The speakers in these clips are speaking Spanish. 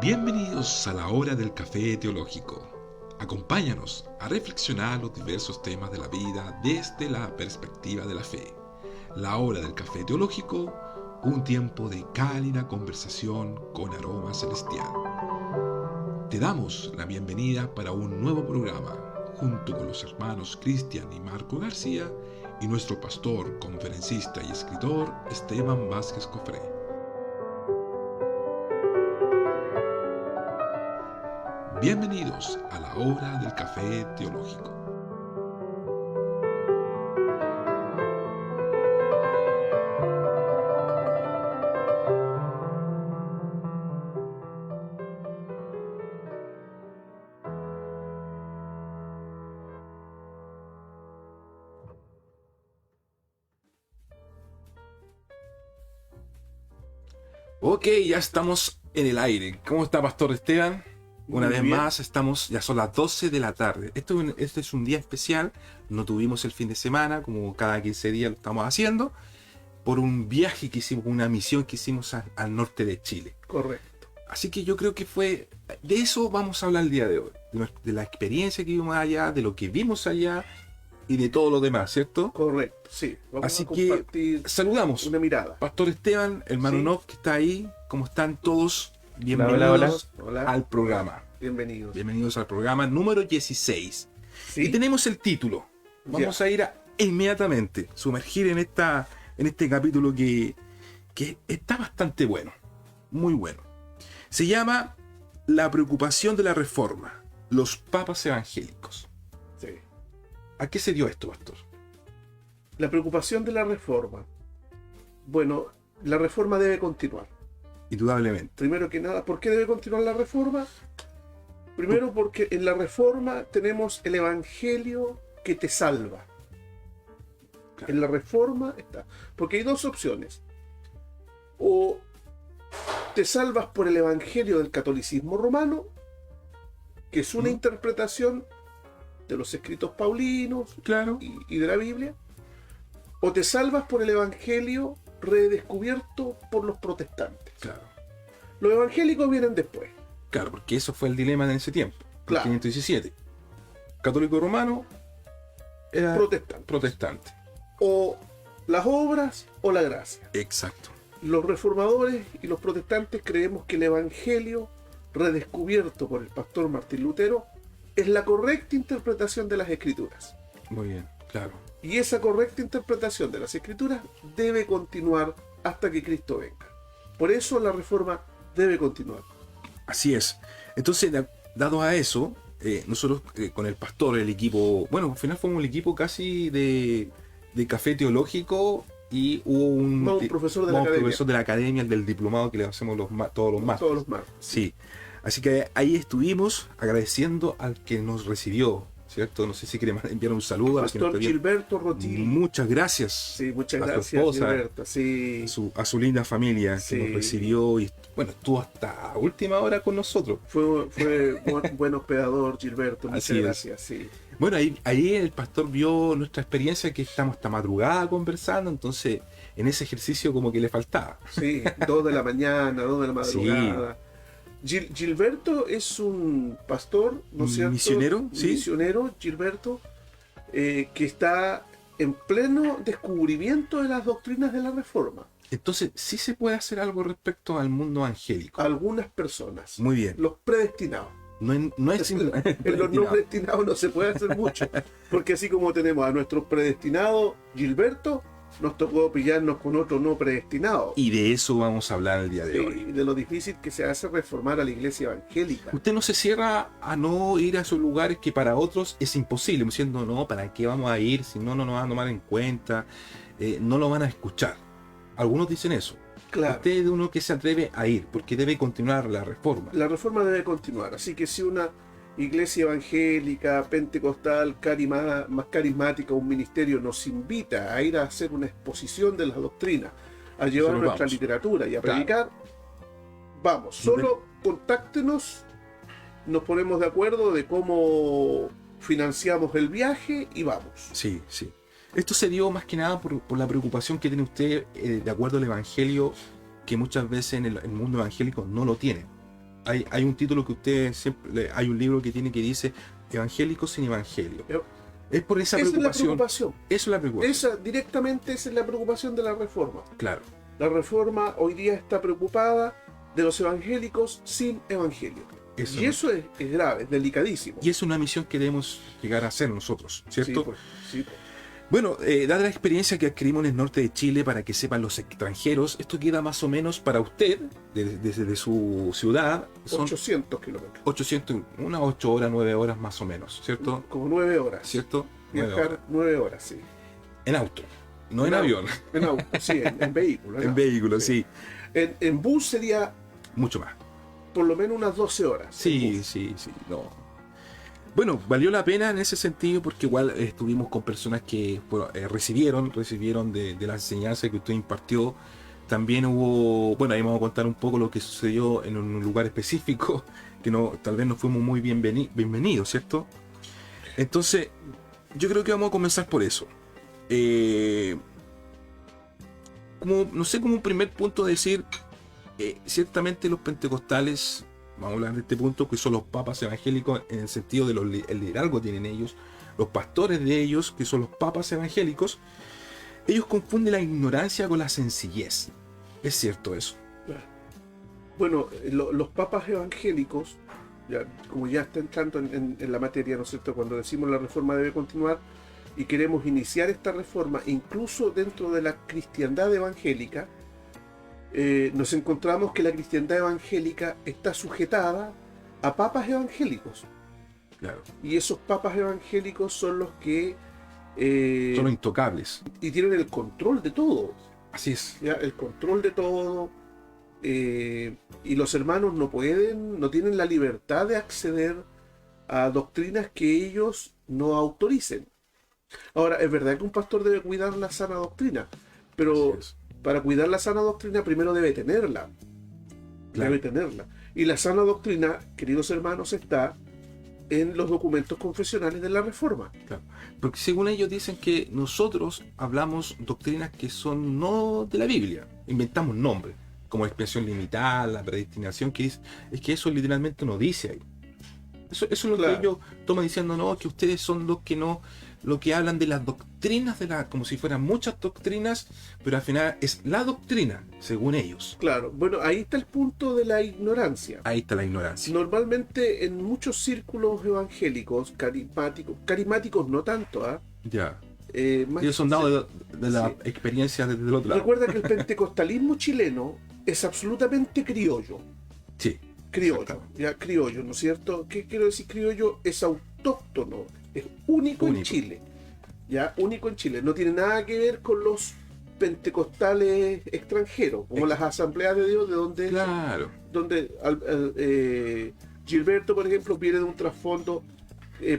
Bienvenidos a la hora del café teológico. Acompáñanos a reflexionar los diversos temas de la vida desde la perspectiva de la fe. La hora del café teológico, un tiempo de cálida conversación con aroma celestial. Te damos la bienvenida para un nuevo programa, junto con los hermanos Cristian y Marco García y nuestro pastor, conferencista y escritor Esteban Vázquez Cofré. Bienvenidos a la hora del café teológico. Ok, ya estamos en el aire. ¿Cómo está, Pastor Esteban? Una vez más, ya son las 12 de la tarde. Este es un día especial. No tuvimos el fin de semana, como cada 15 días lo estamos haciendo, por un viaje que hicimos, una misión que hicimos al norte de Chile. Correcto. Así que yo creo que de eso vamos a hablar el día de hoy. De la experiencia que vimos allá, de lo que vimos allá y de todo lo demás, ¿cierto? Correcto, sí. Vamos Así a compartir que saludamos. una mirada. Pastor Esteban, hermano Sí. Nov, que está ahí. ¿Cómo están todos? Bienvenidos Hola. al programa. Bienvenidos. Bienvenidos al programa número 16. Sí. Y tenemos el título. Vamos a ir inmediatamente sumergir en este capítulo que está bastante bueno. Muy bueno. Se llama La preocupación de la reforma. Los papas evangélicos. Sí. ¿A qué se dio esto, pastor? La preocupación de la reforma. Bueno, la reforma debe continuar. Indudablemente. Primero que nada, ¿por qué debe continuar la reforma? Primero porque en la reforma tenemos el evangelio que te salva. Claro. En la reforma está. Porque hay dos opciones. O te salvas por el evangelio del catolicismo romano, que es una interpretación de los escritos paulinos Claro. y de la Biblia, o te salvas por el evangelio redescubierto por los protestantes. Claro. Los evangélicos vienen después. Claro, porque eso fue el dilema en ese tiempo. Claro. En 517. Católico romano era protestante. O las obras o la gracia. Exacto. Los reformadores y los protestantes creemos que el evangelio redescubierto por el pastor Martín Lutero es la correcta interpretación de las escrituras. Muy bien, claro. Y esa correcta interpretación de las escrituras debe continuar hasta que Cristo venga. Por eso la reforma debe continuar. Así es. Entonces, dado a eso, nosotros con el pastor, el equipo, bueno, al final fuimos el equipo casi de café teológico y hubo un profesor de la academia, el del diplomado que le hacemos todos los martes. Todos los martes. Sí. Así que ahí estuvimos agradeciendo al que nos recibió, ¿cierto? No sé si quiere enviar un saludo a Pastor Gilberto Rotil. Muchas gracias. Sí, muchas a gracias, su esposa, Gilberto. Sí. a su linda familia Sí. que nos recibió y bueno, estuvo hasta última hora con nosotros. Fue buen hospedador, Gilberto. Muchas Así es. gracias. Sí. Bueno, ahí el pastor vio nuestra experiencia, que estamos hasta madrugada conversando, entonces en ese ejercicio como que le faltaba. Sí, 2 de la mañana, 2 de la madrugada. Gilberto es un pastor, ¿no es cierto? Misionero, sí. Misionero, Gilberto, que está en pleno descubrimiento de las doctrinas de la Reforma. Entonces, sí se puede hacer algo respecto al mundo angélico. Algunas personas, Muy bien. los predestinados. No es En los no predestinados no se puede hacer mucho, porque así como tenemos a nuestro predestinado Gilberto, nos tocó pillarnos con otro no predestinado. Y de eso vamos a hablar el día de hoy. Sí, de lo difícil que se hace reformar a la iglesia evangélica. Usted no se cierra a no ir a esos lugares que para otros es imposible, diciendo, no, ¿para qué vamos a ir? Si no nos van a tomar en cuenta, no lo van a escuchar. Algunos dicen eso. Claro. Usted es uno que se atreve a ir, porque debe continuar la reforma. La reforma debe continuar, así que si una iglesia evangélica, pentecostal, más carismática, un ministerio nos invita a ir a hacer una exposición de las doctrinas, a llevar Nosotros nuestra vamos. literatura y a Claro. predicar, vamos, solo contáctenos, nos ponemos de acuerdo de cómo financiamos el viaje y vamos. Sí, sí. Esto se dio más que nada por la preocupación que tiene usted de acuerdo al evangelio, que muchas veces en el mundo evangélico no lo tienen. hay un título que usted siempre, hay un libro que tiene que dice Evangélicos sin Evangelio. Es por esa preocupación. Eso es la preocupación. Directamente esa es la preocupación de la Reforma. Claro. La Reforma hoy día está preocupada de los evangélicos sin evangelio. Eso es grave, es delicadísimo. Y es una misión que debemos llegar a hacer nosotros, ¿cierto? Sí. Bueno, dada la experiencia que adquirimos en el norte de Chile, para que sepan los extranjeros, esto queda más o menos para usted, desde su ciudad, son 800 kilómetros. 800, unas 8 horas, 9 horas más o menos, ¿cierto? Como 9 horas. ¿Cierto? Viajar 9 horas, sí. En auto, no en avión. En auto, sí, en vehículo. En vehículo, sí. En bus sería... Mucho más. Por lo menos unas 12 horas. Sí, no. Bueno, valió la pena en ese sentido porque igual estuvimos con personas que recibieron de la enseñanza que usted impartió. También hubo, bueno, ahí vamos a contar un poco lo que sucedió en un lugar específico, que tal vez no fuimos muy bienvenidos, ¿cierto? Entonces, yo creo que vamos a comenzar por eso. No sé, como un primer punto decir, ciertamente los pentecostales, vamos a hablar de este punto, que son los papas evangélicos en el sentido de el liderazgo que tienen ellos, los pastores de ellos, que son los papas evangélicos, ellos confunden la ignorancia con la sencillez. ¿Es cierto eso? Bueno, los papas evangélicos, como ya está entrando en la materia, ¿no es cierto? Cuando decimos la reforma debe continuar y queremos iniciar esta reforma, incluso dentro de la cristiandad evangélica, nos encontramos que la cristiandad evangélica está sujetada a papas evangélicos. Claro. Y esos papas evangélicos son los que... son los intocables. Y tienen el control de todo. Así es. ¿Ya? El control de todo. Y los hermanos no tienen la libertad de acceder a doctrinas que ellos no autoricen. Ahora, es verdad que un pastor debe cuidar la sana doctrina, pero para cuidar la sana doctrina primero debe tenerla. Claro. Debe tenerla. Y la sana doctrina, queridos hermanos, está en los documentos confesionales de la Reforma. Claro. Porque según ellos dicen que nosotros hablamos doctrinas que son no de la Biblia, inventamos nombres, como la expresión limitada, la predestinación, que es que eso literalmente no dice ahí. Eso es lo que ellos toman diciendo, no, que ustedes son los que no, lo que hablan de las doctrinas, como si fueran muchas doctrinas, pero al final es la doctrina, según ellos. Claro, bueno, ahí está el punto de la ignorancia. Ahí está la ignorancia. Normalmente en muchos círculos evangélicos, carismáticos no tanto, Ya. Ellos son dados de la experiencia desde el otro lado. Recuerda que el pentecostalismo chileno es absolutamente criollo. Sí. Criollo, ¿no es cierto? ¿Qué quiero decir criollo? Es autóctono, es único en Chile. Único en Chile. No tiene nada que ver con los pentecostales extranjeros, como las asambleas de Dios, de donde... Claro. Donde Gilberto, por ejemplo, viene de un trasfondo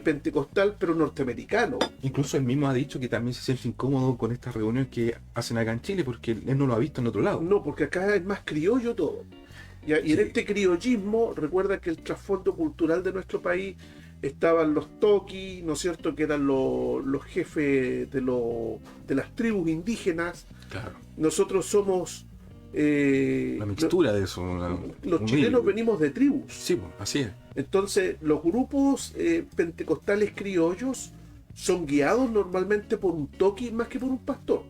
pentecostal, pero norteamericano. Incluso él mismo ha dicho que también se siente incómodo con estas reuniones que hacen acá en Chile, porque él no lo ha visto en otro lado. No, porque acá es más criollo todo. Y en este criollismo, recuerda que el trasfondo cultural de nuestro país estaban los toquis, ¿no es cierto?, que eran los jefes de las tribus indígenas. Claro. Nosotros somos... la mixtura de eso. Los chilenos venimos de tribus. Sí, así es. Entonces, los grupos pentecostales criollos son guiados normalmente por un toqui más que por un pastor.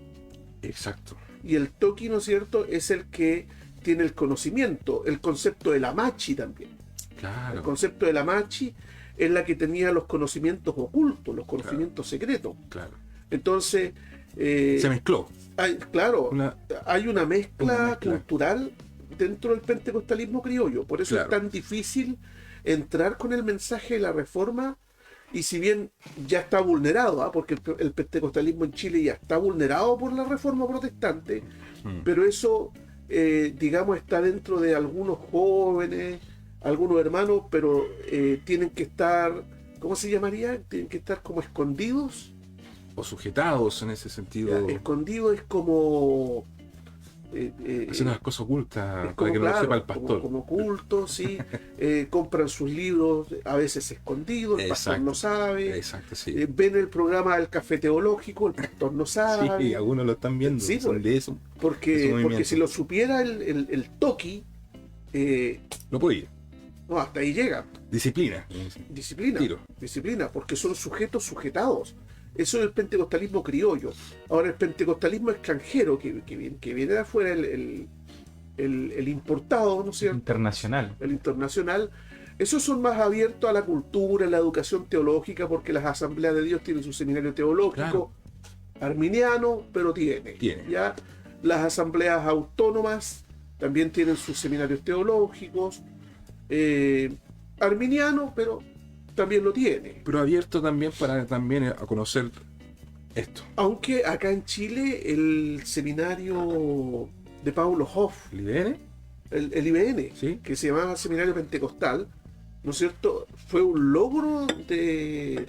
Exacto. Y el toqui, ¿no es cierto?, es el que tiene el conocimiento, el concepto de la machi también. Claro. El concepto de la machi es la que tenía los conocimientos ocultos, los conocimientos secretos. Claro. Entonces... se mezcló. Hay una mezcla cultural dentro del pentecostalismo criollo. Por eso es tan difícil entrar con el mensaje de la Reforma. Y si bien ya está vulnerado, porque el pentecostalismo en Chile ya está vulnerado por la Reforma protestante, pero eso, digamos, está dentro de algunos jóvenes, algunos hermanos, pero tienen que estar, ¿cómo se llamaría? Tienen que estar como escondidos. O sujetados en ese sentido. Escondido es como... hacen unas cosas ocultas como, para que no lo sepa el pastor. Como oculto, sí. Compran sus libros a veces escondidos, el pastor no sabe. Exacto, sí. Ven el programa del café teológico, el pastor no sabe. Sí, algunos lo están viendo. Sí, son de eso. Porque si lo supiera el toqui... no podía. No, hasta ahí llega. Disciplina. Disciplina. Tiro. Disciplina, porque son sujetos sujetados. Eso es el pentecostalismo criollo. Ahora, el pentecostalismo extranjero, que viene de afuera, el importado, ¿no es cierto? Internacional. El internacional, esos son más abiertos a la cultura, a la educación teológica, porque las asambleas de Dios tienen su seminario teológico, arminiano, pero tiene. ¿Ya? Las asambleas autónomas también tienen sus seminarios teológicos, arminiano, pero también lo tiene. Pero abierto también para también a conocer esto. Aunque acá en Chile el seminario de Paulo Hoff, ¿El IBN? el IBN, Sí. que se llamaba Seminario Pentecostal, ¿no es cierto? Fue un logro de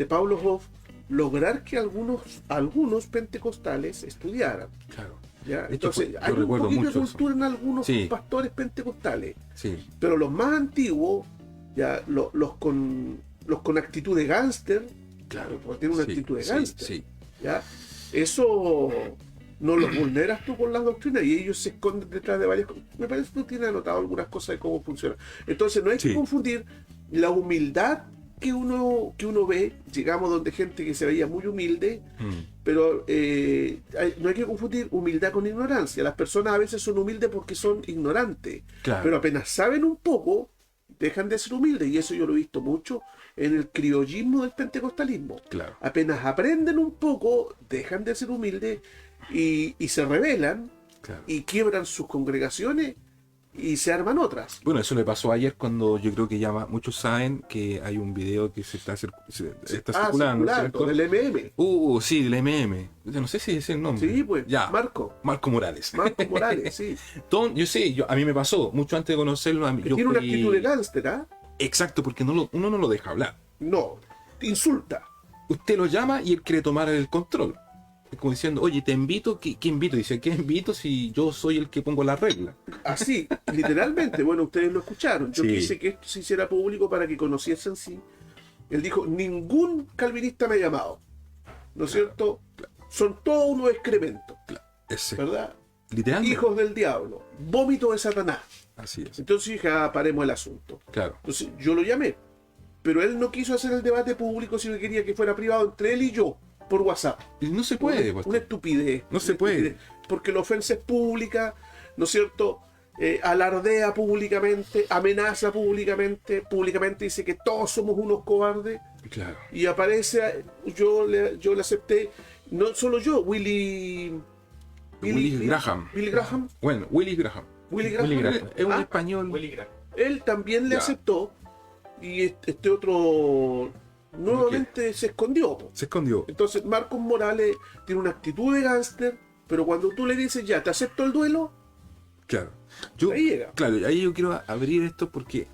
Paulo Hoff lograr que algunos pentecostales estudiaran. Claro. ¿Ya? De hecho, Entonces, yo hay un recuerdo poquito de mucho eso. cultura en algunos Sí. pastores pentecostales, Sí. pero los más antiguos, ya los con actitud de gángster, Claro. porque tienen una Sí, actitud de sí, gángster, sí. ¿ya? Eso no los vulneras tú con las doctrinas y ellos se esconden detrás de varias cosas. Me parece que tú tienes anotado algunas cosas de cómo funciona. Entonces no hay que Sí. confundir la humildad que uno ve, llegamos donde gente que se veía muy humilde, pero no hay que confundir humildad con ignorancia. Las personas a veces son humildes porque son ignorantes, Claro. pero apenas saben un poco, dejan de ser humildes, y eso yo lo he visto mucho en el criollismo del pentecostalismo. Claro. Apenas aprenden un poco, dejan de ser humildes y se rebelan Claro. y quiebran sus congregaciones y se arman otras. Bueno, eso le pasó ayer cuando yo creo que ya muchos saben que hay un video que se está circulando, ¿cierto? del MM. Sí, del MM. Yo no sé si es el nombre. Sí, pues, Ya. Marco Morales. Morales, sí. Yo sé, a mí me pasó, mucho antes de conocerlo. Que Yo tiene una fui- actitud de gángster, ¿ah? Exacto, porque uno no lo deja hablar. No, te insulta. Usted lo llama y él quiere tomar el control. Es como diciendo, oye, te invito, ¿qué invito? Dice, ¿qué invito si yo soy el que pongo la regla? Así, literalmente. Bueno, ustedes lo escucharon. Yo Sí. quise que esto se hiciera público para que conociesen sí. Él dijo, ningún calvinista me ha llamado. ¿No es cierto? Son todos unos excrementos, Ese, ¿verdad? literalmente. Hijos del diablo, vómito de Satanás. Así es, Entonces dije, paremos el asunto. claro. Entonces yo lo llamé, pero él no quiso hacer el debate público, sino que quería que fuera privado entre él y yo, por WhatsApp. Y no se puede, Una pastor. estupidez. No se una puede. estupidez, porque la ofensa es pública, ¿no es cierto? Alardea públicamente, amenaza públicamente dice que todos somos unos cobardes, Claro. y aparece, yo le acepté, no solo yo, Willy Graham. Willy Graham. Bueno, Willy Graham. Willy Graham. Willy Graham. Es un Ah, español. él también le Ya. aceptó, y este otro nuevamente se escondió. Po. Se escondió. Entonces Marcos Morales tiene una actitud de gángster, pero cuando tú le dices, ya, te acepto el duelo, Claro. ahí llega. Claro, ahí yo quiero abrir esto porque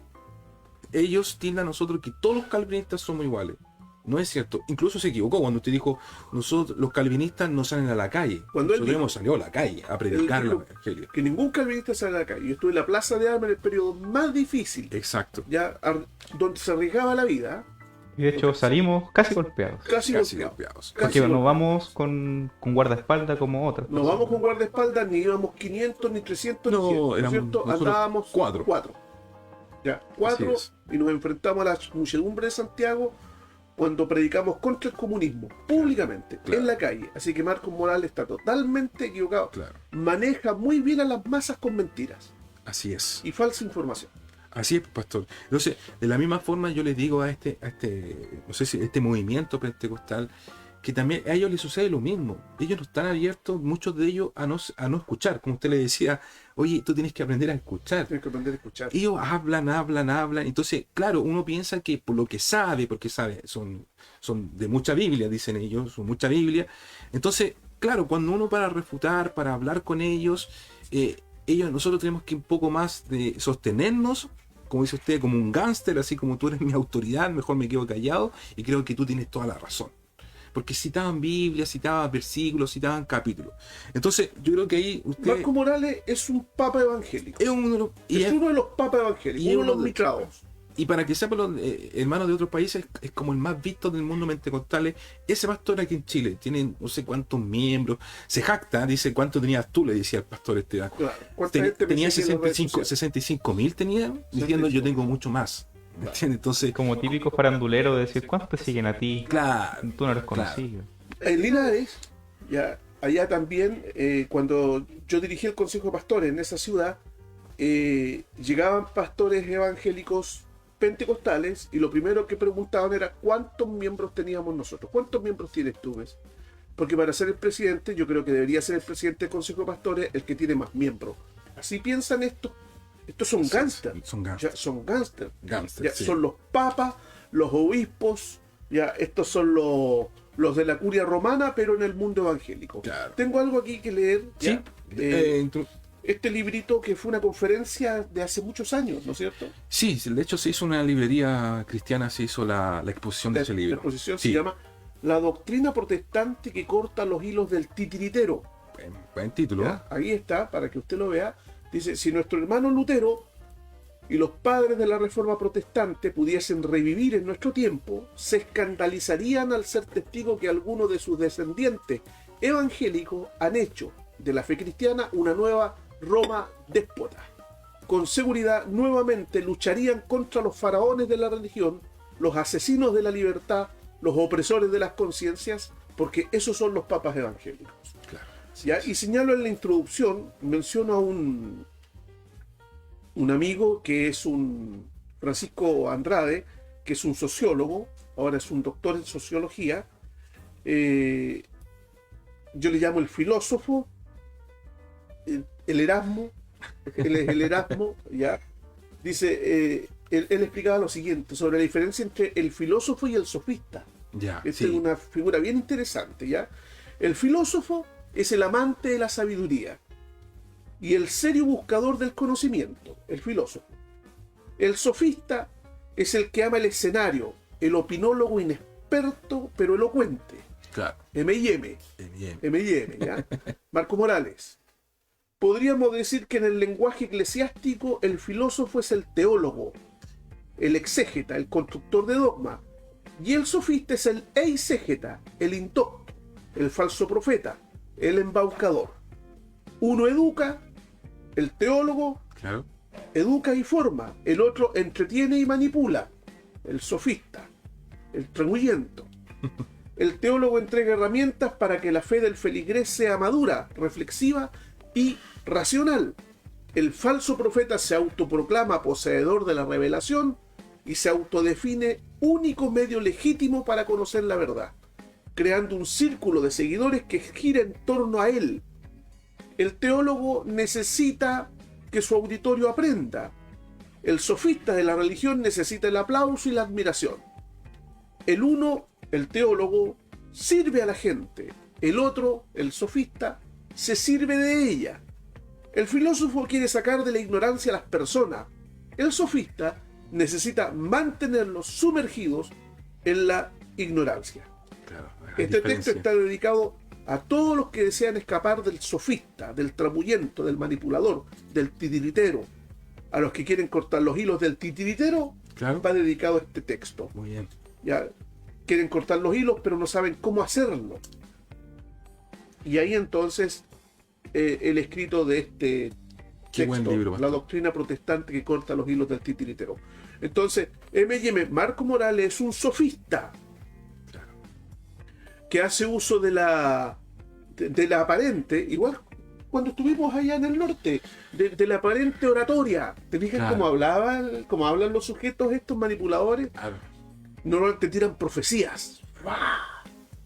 ellos tildan a nosotros que todos los calvinistas somos iguales. No es cierto. Incluso se equivocó cuando usted dijo, nosotros los calvinistas no salen a la calle. Cuando él Nosotros dijo- hemos salido a la calle a predicar él el dijo evangelio. que ningún calvinista sale a la calle. Yo estuve en la Plaza de Armas en el periodo más difícil, Exacto. ya donde se arriesgaba la vida, Y de hecho salimos casi golpeados. casi Casi golpeado. golpeados. Casi Porque no golpeado. vamos con guardaespaldas como otras. No vamos con guardaespaldas, ni íbamos 500, ni 300, No, ni 100, ¿no es éramos cierto? nosotros Andábamos cuatro. Ya, cuatro, Así y nos enfrentamos a la muchedumbre de Santiago cuando predicamos contra el comunismo, públicamente, Claro. en la calle. Así que Marcos Morales está totalmente equivocado. Claro. Maneja muy bien a las masas con mentiras Así es. y falsa información. Así es, pastor. Entonces, de la misma forma yo les digo a este, no sé si este movimiento pentecostal, que también a ellos les sucede lo mismo. Ellos no están abiertos, muchos de ellos, a no escuchar. Como usted le decía, oye, tú tienes que aprender a escuchar. Tienes que aprender a escuchar. Ellos hablan. Entonces, claro, uno piensa que por lo que sabe, porque sabe, son de mucha Biblia, dicen ellos, son mucha Biblia. Entonces, claro, cuando uno para refutar, para hablar con ellos, nosotros tenemos que un poco más de sostenernos, como dice usted, como un gángster, así como tú eres mi autoridad, mejor me quedo callado y creo que tú tienes toda la razón. Porque citaban Biblia, citaban versículos, citaban capítulos. Entonces, yo creo que ahí usted Marcos Morales es un papa evangélico. es uno de los... y Es es- uno de los papas evangélicos, y es uno de los uno de- micrados. Y para que sepan los hermanos de otros países, es como el más visto del mundo pentecostal. Ese pastor aquí en Chile tiene no sé cuántos miembros. Se jacta, dice cuánto tenías tú, le decía al pastor Esteban. Claro. ¿Cuánta gente me Tenía sigue en las redes sociales? 65.000 tenía, diciendo yo tengo mucho más. ¿Entiendes? Entonces, Como típico farandulero de decir, ¿cuántos te siguen a ti? claro. Tú no eres Claro. conocido. En Linares, ya, allá también, cuando yo dirigí el Consejo de Pastores en esa ciudad, llegaban pastores evangélicos pentecostales y lo primero que preguntaban era ¿cuántos miembros teníamos nosotros? ¿Cuántos miembros tienes tú? ¿Ves? Porque para ser el presidente, yo creo que debería ser el presidente del Consejo de Pastores el que tiene más miembros. Así piensan estos. Estos son gángsters. Son Ya, gángsters. son gángsters. Gángsters, Ya, sí. son los papas, los obispos, ya estos son los de la curia romana, pero en el mundo evangélico. Claro. Tengo algo aquí que leer. Sí. ¿ya? Este librito que fue una conferencia de hace muchos años, ¿no es cierto? Sí, de hecho se hizo una librería cristiana, se hizo la exposición de ese La libro. exposición Sí. se llama La doctrina protestante que corta los hilos del titiritero. Buen título. ¿Ya? Ahí está, para que usted lo vea. Dice, si nuestro hermano Lutero y los padres de la Reforma Protestante pudiesen revivir en nuestro tiempo, se escandalizarían al ser testigo que algunos de sus descendientes evangélicos han hecho de la fe cristiana una nueva Roma déspota. Con seguridad nuevamente lucharían contra los faraones de la religión, los asesinos de la libertad, los opresores de las conciencias, porque esos son los papas evangélicos. Claro. ¿Ya? Y señalo en la introducción, menciono a un amigo que es un Francisco Andrade, que es un sociólogo, ahora es un doctor en sociología. Yo le llamo el filósofo, el Erasmo, él es el Erasmo, ¿ya? Dice, él explicaba lo siguiente, sobre la diferencia entre el filósofo y el sofista. Ya. Esta es una figura bien interesante, ¿ya? El filósofo es el amante de la sabiduría y el serio buscador del conocimiento, el filósofo. El sofista es el que ama el escenario, el opinólogo inexperto pero elocuente. Claro. M&M, Bien. M&M, ¿ya? Marco Morales. Podríamos decir que en el lenguaje eclesiástico el filósofo es el teólogo, el exégeta, el constructor de dogma, y el sofista es el eiségeta, el indocto, el falso profeta, el embaucador. Uno educa, el teólogo Claro. educa y forma, el otro entretiene y manipula, el sofista, el tramuyento. El teólogo entrega herramientas para que la fe del feligrés sea madura, reflexiva y racional. El falso profeta se autoproclama poseedor de la revelación y se autodefine único medio legítimo para conocer la verdad, creando un círculo de seguidores que gira en torno a él. El teólogo necesita que su auditorio aprenda. El sofista de la religión necesita el aplauso y la admiración. El uno, el teólogo, sirve a la gente. El otro, el sofista, se sirve de ella. El filósofo quiere sacar de la ignorancia a las personas. El sofista necesita mantenerlos sumergidos en la ignorancia. Claro. Este texto está dedicado a todos los que desean escapar del sofista, del tramuyento, del manipulador, del titiritero. A los que quieren cortar los hilos del titiritero, Claro. va dedicado este texto. Muy bien. Ya quieren cortar los hilos, pero no saben cómo hacerlo. Y ahí entonces el escrito de este Qué buen libro, La pastor. doctrina protestante que corta los hilos del titiritero. Entonces, M&M, Marco Morales es un sofista Claro. que hace uso de la aparente, igual cuando estuvimos allá en el norte, de la aparente oratoria. ¿Te fijas Claro. cómo hablan los sujetos estos manipuladores? Claro. Normalmente tiran profecías,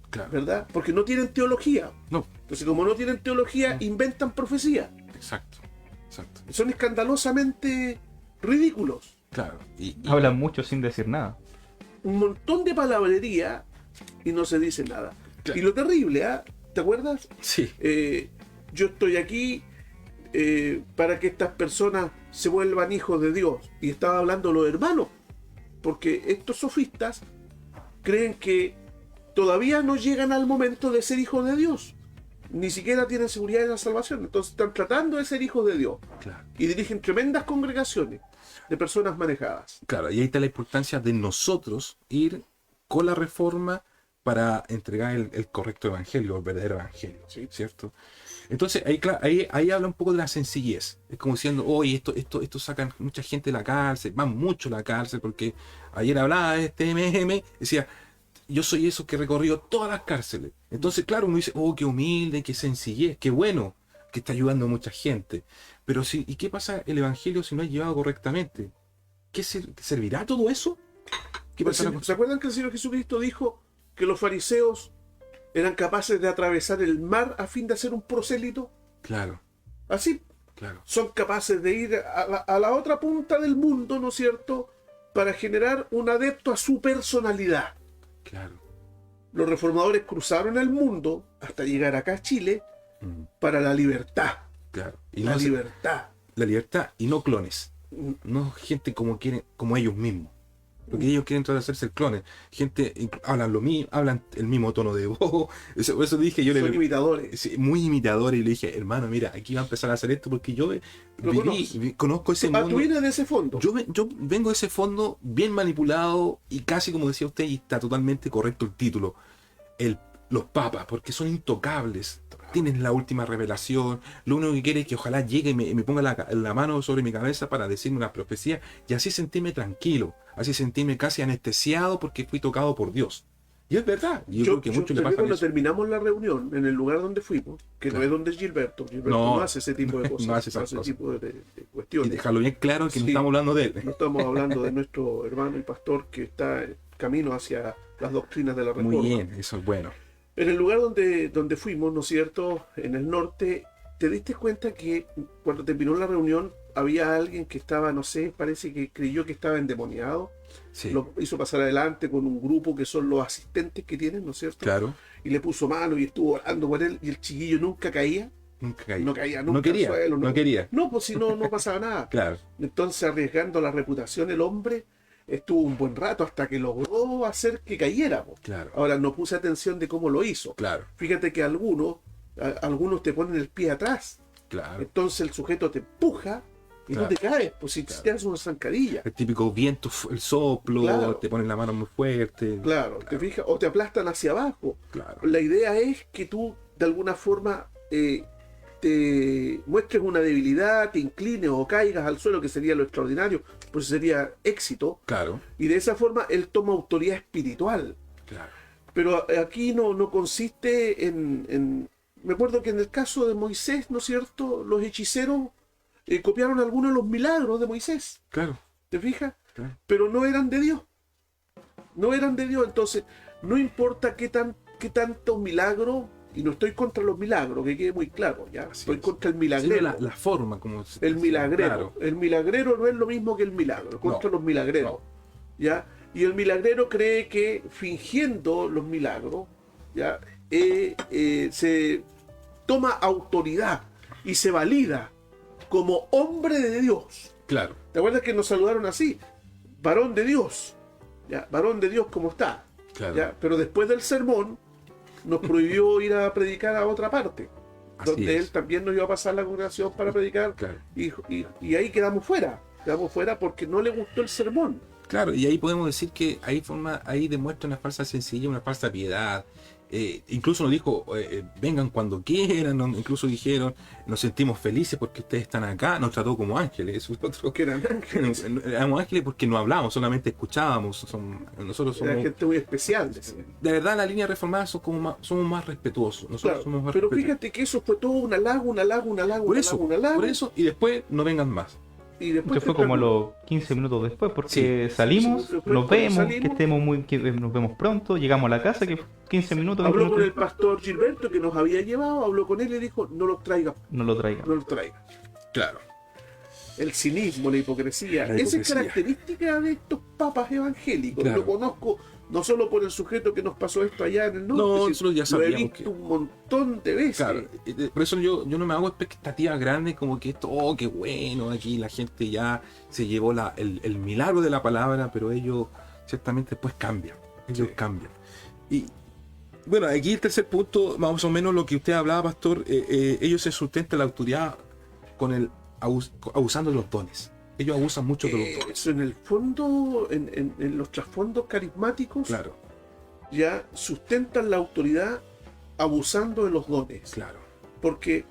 Claro. ¿verdad? Porque no tienen teología. No. Entonces, como no tienen teología, inventan profecías. Exacto. Exacto. Son escandalosamente ridículos. Claro. Y Hablan mucho sin decir nada. Un montón de palabrería y no se dice nada. Claro. Y lo terrible, ¿ah? ¿Te acuerdas? sí. Yo estoy aquí para que estas personas se vuelvan hijos de Dios. Y estaba hablando los hermanos. Porque estos sofistas creen que todavía no llegan al momento de ser hijos de Dios. Ni siquiera tienen seguridad de la salvación. Entonces están tratando de ser hijos de Dios. Claro. Y dirigen tremendas congregaciones. de personas manejadas. Claro, y ahí está la importancia de nosotros ir con la reforma para entregar el correcto evangelio, el verdadero evangelio, Sí. ¿cierto? Entonces ahí habla un poco de la sencillez. Es como diciendo, oye, esto sacan mucha gente de la cárcel, van mucho a la cárcel, porque ayer hablaba de este MGM, decía, yo soy eso que recorrió todas las cárceles. Entonces, claro, uno dice, oh, qué humilde, qué sencillez, qué bueno, que está ayudando a mucha gente. Pero sí, ¿y qué pasa el evangelio si no es llevado correctamente? ¿Qué servirá todo eso? ¿Qué Pues, pasará con- ¿se acuerdan que el Señor Jesucristo dijo que los fariseos eran capaces de atravesar el mar a fin de hacer un prosélito? Claro, Así, claro, son capaces de ir a la otra punta del mundo, ¿no es cierto?, para generar un adepto a su personalidad. claro. Los reformadores cruzaron el mundo hasta llegar acá a Chile Mm, para la libertad. claro. Y La no se- libertad. la libertad y no clones. No gente como quieren, como ellos mismos. Porque ellos quieren tratar de hacerse clones. Gente, hablan lo mismo, hablan el mismo tono de voz. Eso dije, yo Son le imitadores. sí, muy imitador y le dije, hermano, mira, aquí va a empezar a hacer esto porque yo Lo conoces. conozco ese Ah, mundo. tú vienes de ese fondo. Yo vengo de ese fondo bien manipulado y casi como decía usted, y está totalmente correcto el título, los papas, porque son intocables, tienen la última revelación, lo único que quiere es que ojalá llegue y me ponga la mano sobre mi cabeza para decirme una profecía y así sentirme tranquilo, así sentirme casi anestesiado porque fui tocado por Dios. Y es verdad, y yo creo que mucho le pasa cuando eso. terminamos la reunión en el lugar donde fuimos, que Claro. no es donde es Gilberto. Gilberto No, no hace ese tipo de cosas, no hace esas ese cosas. tipo de Y cuestiones. dejarlo bien claro que no Sí. estamos hablando de él. No estamos hablando de nuestro hermano y pastor que está en camino hacia las doctrinas de la reforma. Muy bien, eso es bueno. En el lugar donde fuimos, ¿no es cierto?, en el norte, ¿te diste cuenta que cuando terminó la reunión había alguien que estaba, no sé, parece que creyó que estaba endemoniado? Sí, Lo hizo pasar adelante con un grupo que son los asistentes que tienen, ¿no es cierto? claro, Y le puso mano y estuvo orando con él y el chiquillo nunca caía. nunca caí. No caía nunca No quería, al suelo. no quería. No, pues si no pasaba nada. Claro, Entonces, arriesgando la reputación, el hombre estuvo un buen rato hasta que logró hacer que cayera. Po. claro, Ahora, no puse atención de cómo lo hizo. claro, Fíjate que algunos te ponen el pie atrás. claro. Entonces el sujeto te empuja y Claro. no te caes, pues si Claro. te das una zancadilla. El típico viento, el soplo, Claro. te ponen la mano muy fuerte. Claro, ¿te fijas? O te aplastan hacia abajo. Claro, La idea es que tú, de alguna forma, te muestres una debilidad, te inclines o caigas al suelo, que sería lo extraordinario, pues sería éxito. claro, Y de esa forma él toma autoridad espiritual. claro. Pero aquí no consiste en... Me acuerdo que en el caso de Moisés, ¿no es cierto? Los hechiceros copiaron algunos de los milagros de Moisés. Claro, ¿Te fijas? claro. Pero no eran de Dios. No eran de Dios. Entonces, no importa qué tanto milagro, y no estoy contra los milagros, que quede muy claro, ¿ya? Así Estoy es. contra el Sí, milagrero. la forma como El milagrero. Claro, El milagrero no es lo mismo que el milagro, contra No, los milagreros. ¿Ya? Y el milagrero cree que fingiendo los milagros, ¿ya? Se toma autoridad y se valida como hombre de Dios. claro, ¿Te acuerdas que nos saludaron así? Varón de Dios. ¿Ya? Varón de Dios como está. claro. ¿Ya? Pero después del sermón nos prohibió ir a predicar a otra parte, Así donde es. él también nos iba a pasar la congregación para predicar. Claro. Y ahí quedamos fuera. Quedamos fuera porque no le gustó el sermón. Claro, y ahí podemos decir que ahí demuestra una falsa sencillez, una falsa piedad. Incluso nos dijo, vengan cuando quieran, incluso dijeron, nos sentimos felices porque ustedes están acá, nos trató como ángeles. Eso es otro. Porque eran ángeles. Éramos ángeles porque no hablamos, solamente escuchábamos. Nosotros Era somos, gente muy especial. Decía. de verdad, la línea reformada somos más respetuosos. Nosotros Claro, somos más pero respetuosos. fíjate que eso fue todo un halago, un halago, un halago, Por un eso, halago, un halago. por eso, y después no vengan más. Y después Que fue te como a pregunto, los 15 minutos después, porque Sí, salimos, sí, después nos cuando vemos, salimos, que nos vemos pronto, llegamos a la casa, que 15 minutos, 20 habló con el minutos, pastor Gilberto que nos había llevado, habló con él y dijo, no lo traiga, no lo traigan. no lo traiga. Claro. El cinismo, la hipocresía. La Esa es hipocresía. característica de estos papas evangélicos. Claro. Lo conozco no solo por el sujeto que nos pasó esto allá en el norte, No, sino nosotros ya lo he sabíamos visto que- un montón de veces. Claro, por eso yo no me hago expectativas grandes como que esto, oh, qué bueno, aquí la gente ya se llevó el milagro de la palabra, pero ellos ciertamente después cambian, ellos Sí. cambian. Y bueno, aquí el tercer punto, más o menos lo que usted hablaba, pastor, ellos se sustentan la autoridad con abusando de los dones. Ellos abusan mucho de los dones. Eso en el fondo, en los trasfondos carismáticos, Claro, ya sustentan la autoridad abusando de los dones. claro. Porque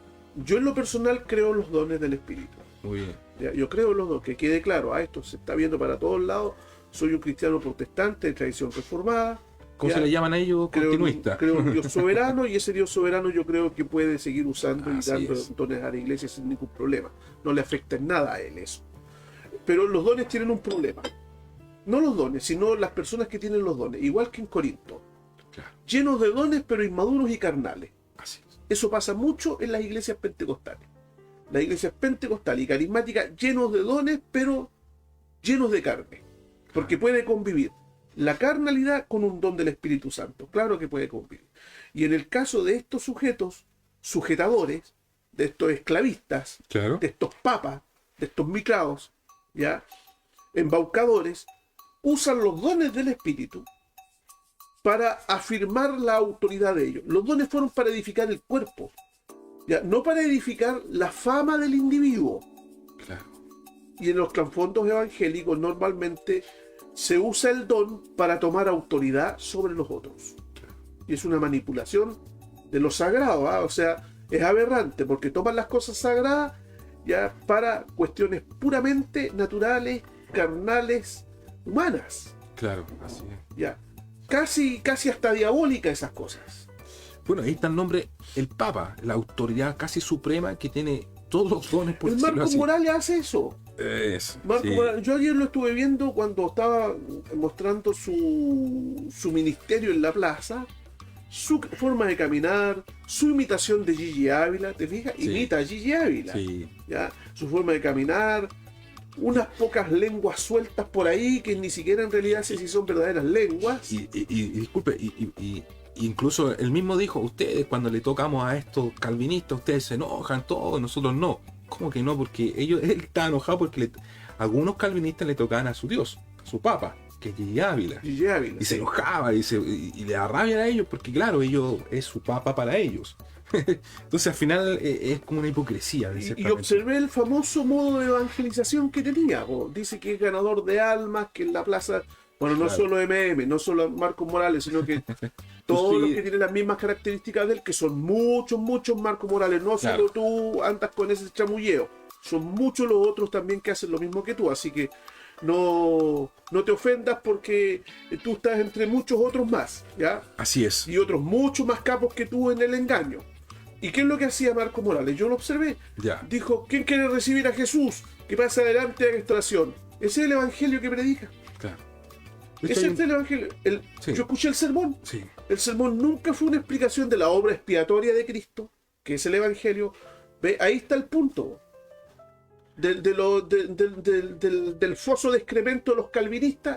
yo en lo personal creo en los dones del Espíritu. Muy bien. ¿Ya? Yo creo en los dones, que quede claro, esto se está viendo para todos lados. Soy un cristiano protestante de tradición reformada. ¿Cómo Ya, se le llaman a ellos? Continuistas. creo en un Dios soberano, y ese Dios soberano yo creo que puede seguir usando y Así dando es. dones a la iglesia sin ningún problema. No le afecta en nada a él eso. Pero los dones tienen un problema. No los dones, sino las personas que tienen los dones. Igual que en Corinto. Claro, Llenos de dones, pero inmaduros y carnales. así es. Eso pasa mucho en las iglesias pentecostales. Las iglesias pentecostales y carismáticas llenos de dones, pero llenos de carne. Porque puede convivir la carnalidad con un don del Espíritu Santo. Claro que puede convivir. Y en el caso de estos sujetos, sujetadores, de estos esclavistas, Claro. de estos papas, de estos micraos, ¿ya? Embaucadores, usan los dones del Espíritu para afirmar la autoridad de ellos. Los dones fueron para edificar el cuerpo, ¿ya? No para edificar la fama del individuo. Claro. Y en los trasfondos evangélicos normalmente se usa el don para tomar autoridad sobre los otros. Y es una manipulación de lo sagrado, ¿ah? O sea, es aberrante porque toman las cosas sagradas ya para cuestiones puramente naturales, carnales, humanas. Claro, así es. Ya. Casi hasta diabólicas esas cosas. Bueno, ahí está el nombre, el Papa, la autoridad casi suprema que tiene todos los dones, por El decirlo Marco así. Morales hace eso. Marco Sí. Morales, yo ayer lo estuve viendo cuando estaba mostrando su ministerio en la plaza, su forma de caminar, su imitación de Gigi Ávila, ¿te fijas? Sí. Imita a Gigi Ávila, Sí, ¿ya? Su forma de caminar, unas pocas lenguas sueltas por ahí que ni siquiera en realidad sé si son verdaderas lenguas. y disculpe, incluso él mismo dijo, ustedes cuando le tocamos a estos calvinistas, ustedes se enojan todos, nosotros no. ¿Cómo que no? Porque él estaba enojado porque algunos calvinistas le tocaban a su Dios, a su Papa, que es Gigi Ávila. Gigi Ávila. Y se enojaba y le da rabia a ellos porque claro, ellos es su Papa para ellos. Entonces al final es como una hipocresía. De Y cierta manera. observé el famoso modo de evangelización que tenía. Dice que es ganador de almas, que en la plaza, bueno, no Claro. solo MM, no solo Marcos Morales, sino que todos Sí. los que tienen las mismas características de él, que son muchos Marcos Morales, no Claro. solo tú andas con ese chamulleo, son muchos los otros también que hacen lo mismo que tú, así que no te ofendas porque tú estás entre muchos otros más, ¿ya? Así es. Y otros mucho más capos que tú en el engaño. ¿Y qué es lo que hacía Marcos Morales? Yo lo observé. Ya. Dijo, ¿quién quiere recibir a Jesús? Que pase adelante a la extracción. Ese es el evangelio que predica. Claro. Ese es el evangelio. Sí. Yo escuché el sermón. Sí. El sermón nunca fue una explicación de la obra expiatoria de Cristo, que es el evangelio. Ve, ahí está el punto. Del foso de excremento de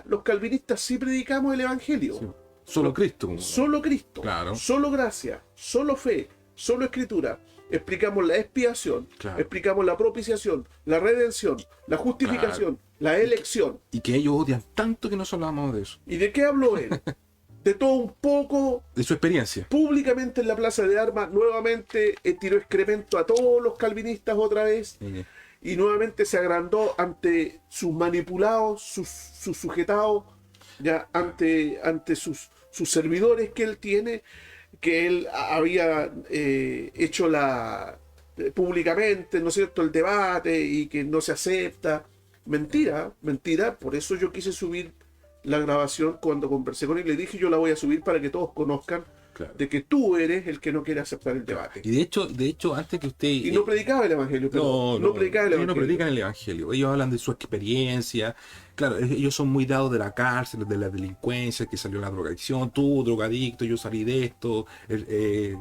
los calvinistas sí predicamos el evangelio. Sí. Solo Cristo. Solo Cristo, Claro. solo gracia, solo fe, solo escritura. Explicamos la expiación, Claro. explicamos la propiciación, la redención, la justificación, la elección. Y que ellos odian tanto que no solo hablamos de eso. ¿Y de qué habló él? De todo un poco, De su experiencia. públicamente en la Plaza de Armas, nuevamente tiró excremento a todos los calvinistas otra vez, y nuevamente se agrandó ante sus manipulados, sus sujetados, ya ante sus servidores que él tiene, que él había hecho públicamente, ¿no es cierto?, el debate y que no se acepta. Mentira, por eso yo quise subir la grabación cuando conversé con él, le dije yo la voy a subir para que todos conozcan Claro. de que tú eres el que no quiere aceptar el debate. Y de hecho, antes que usted... Y no predicaba el evangelio, pero no predicaba el ellos evangelio. no predican el evangelio. Ellos hablan de su experiencia. Claro, ellos son muy dados de la cárcel, de la delincuencia, que salió la drogadicción. Tú, drogadicto, yo salí de esto.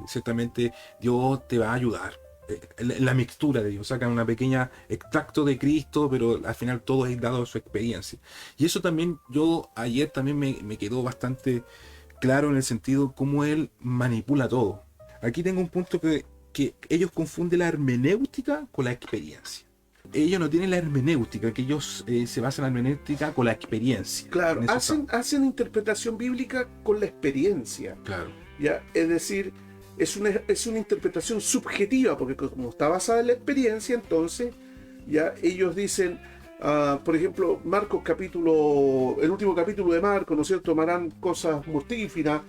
Ciertamente Dios te va a ayudar. La mixtura de Dios, sacan una pequeña extracto de Cristo, pero al final todo es dado a su experiencia. Y eso también, ayer también me quedó bastante claro en el sentido cómo él manipula todo. Aquí tengo un punto que ellos confunden la hermenéutica con la experiencia. Ellos no tienen la hermenéutica, que ellos se basan en la hermenéutica con la experiencia. Claro, En eso hacen interpretación bíblica con la experiencia. claro, ¿Ya? Es decir, es una interpretación subjetiva, porque como está basada en la experiencia, entonces ya ellos dicen, Por ejemplo, el último capítulo de Marcos, ¿no es cierto? Tomarán cosas mortíferas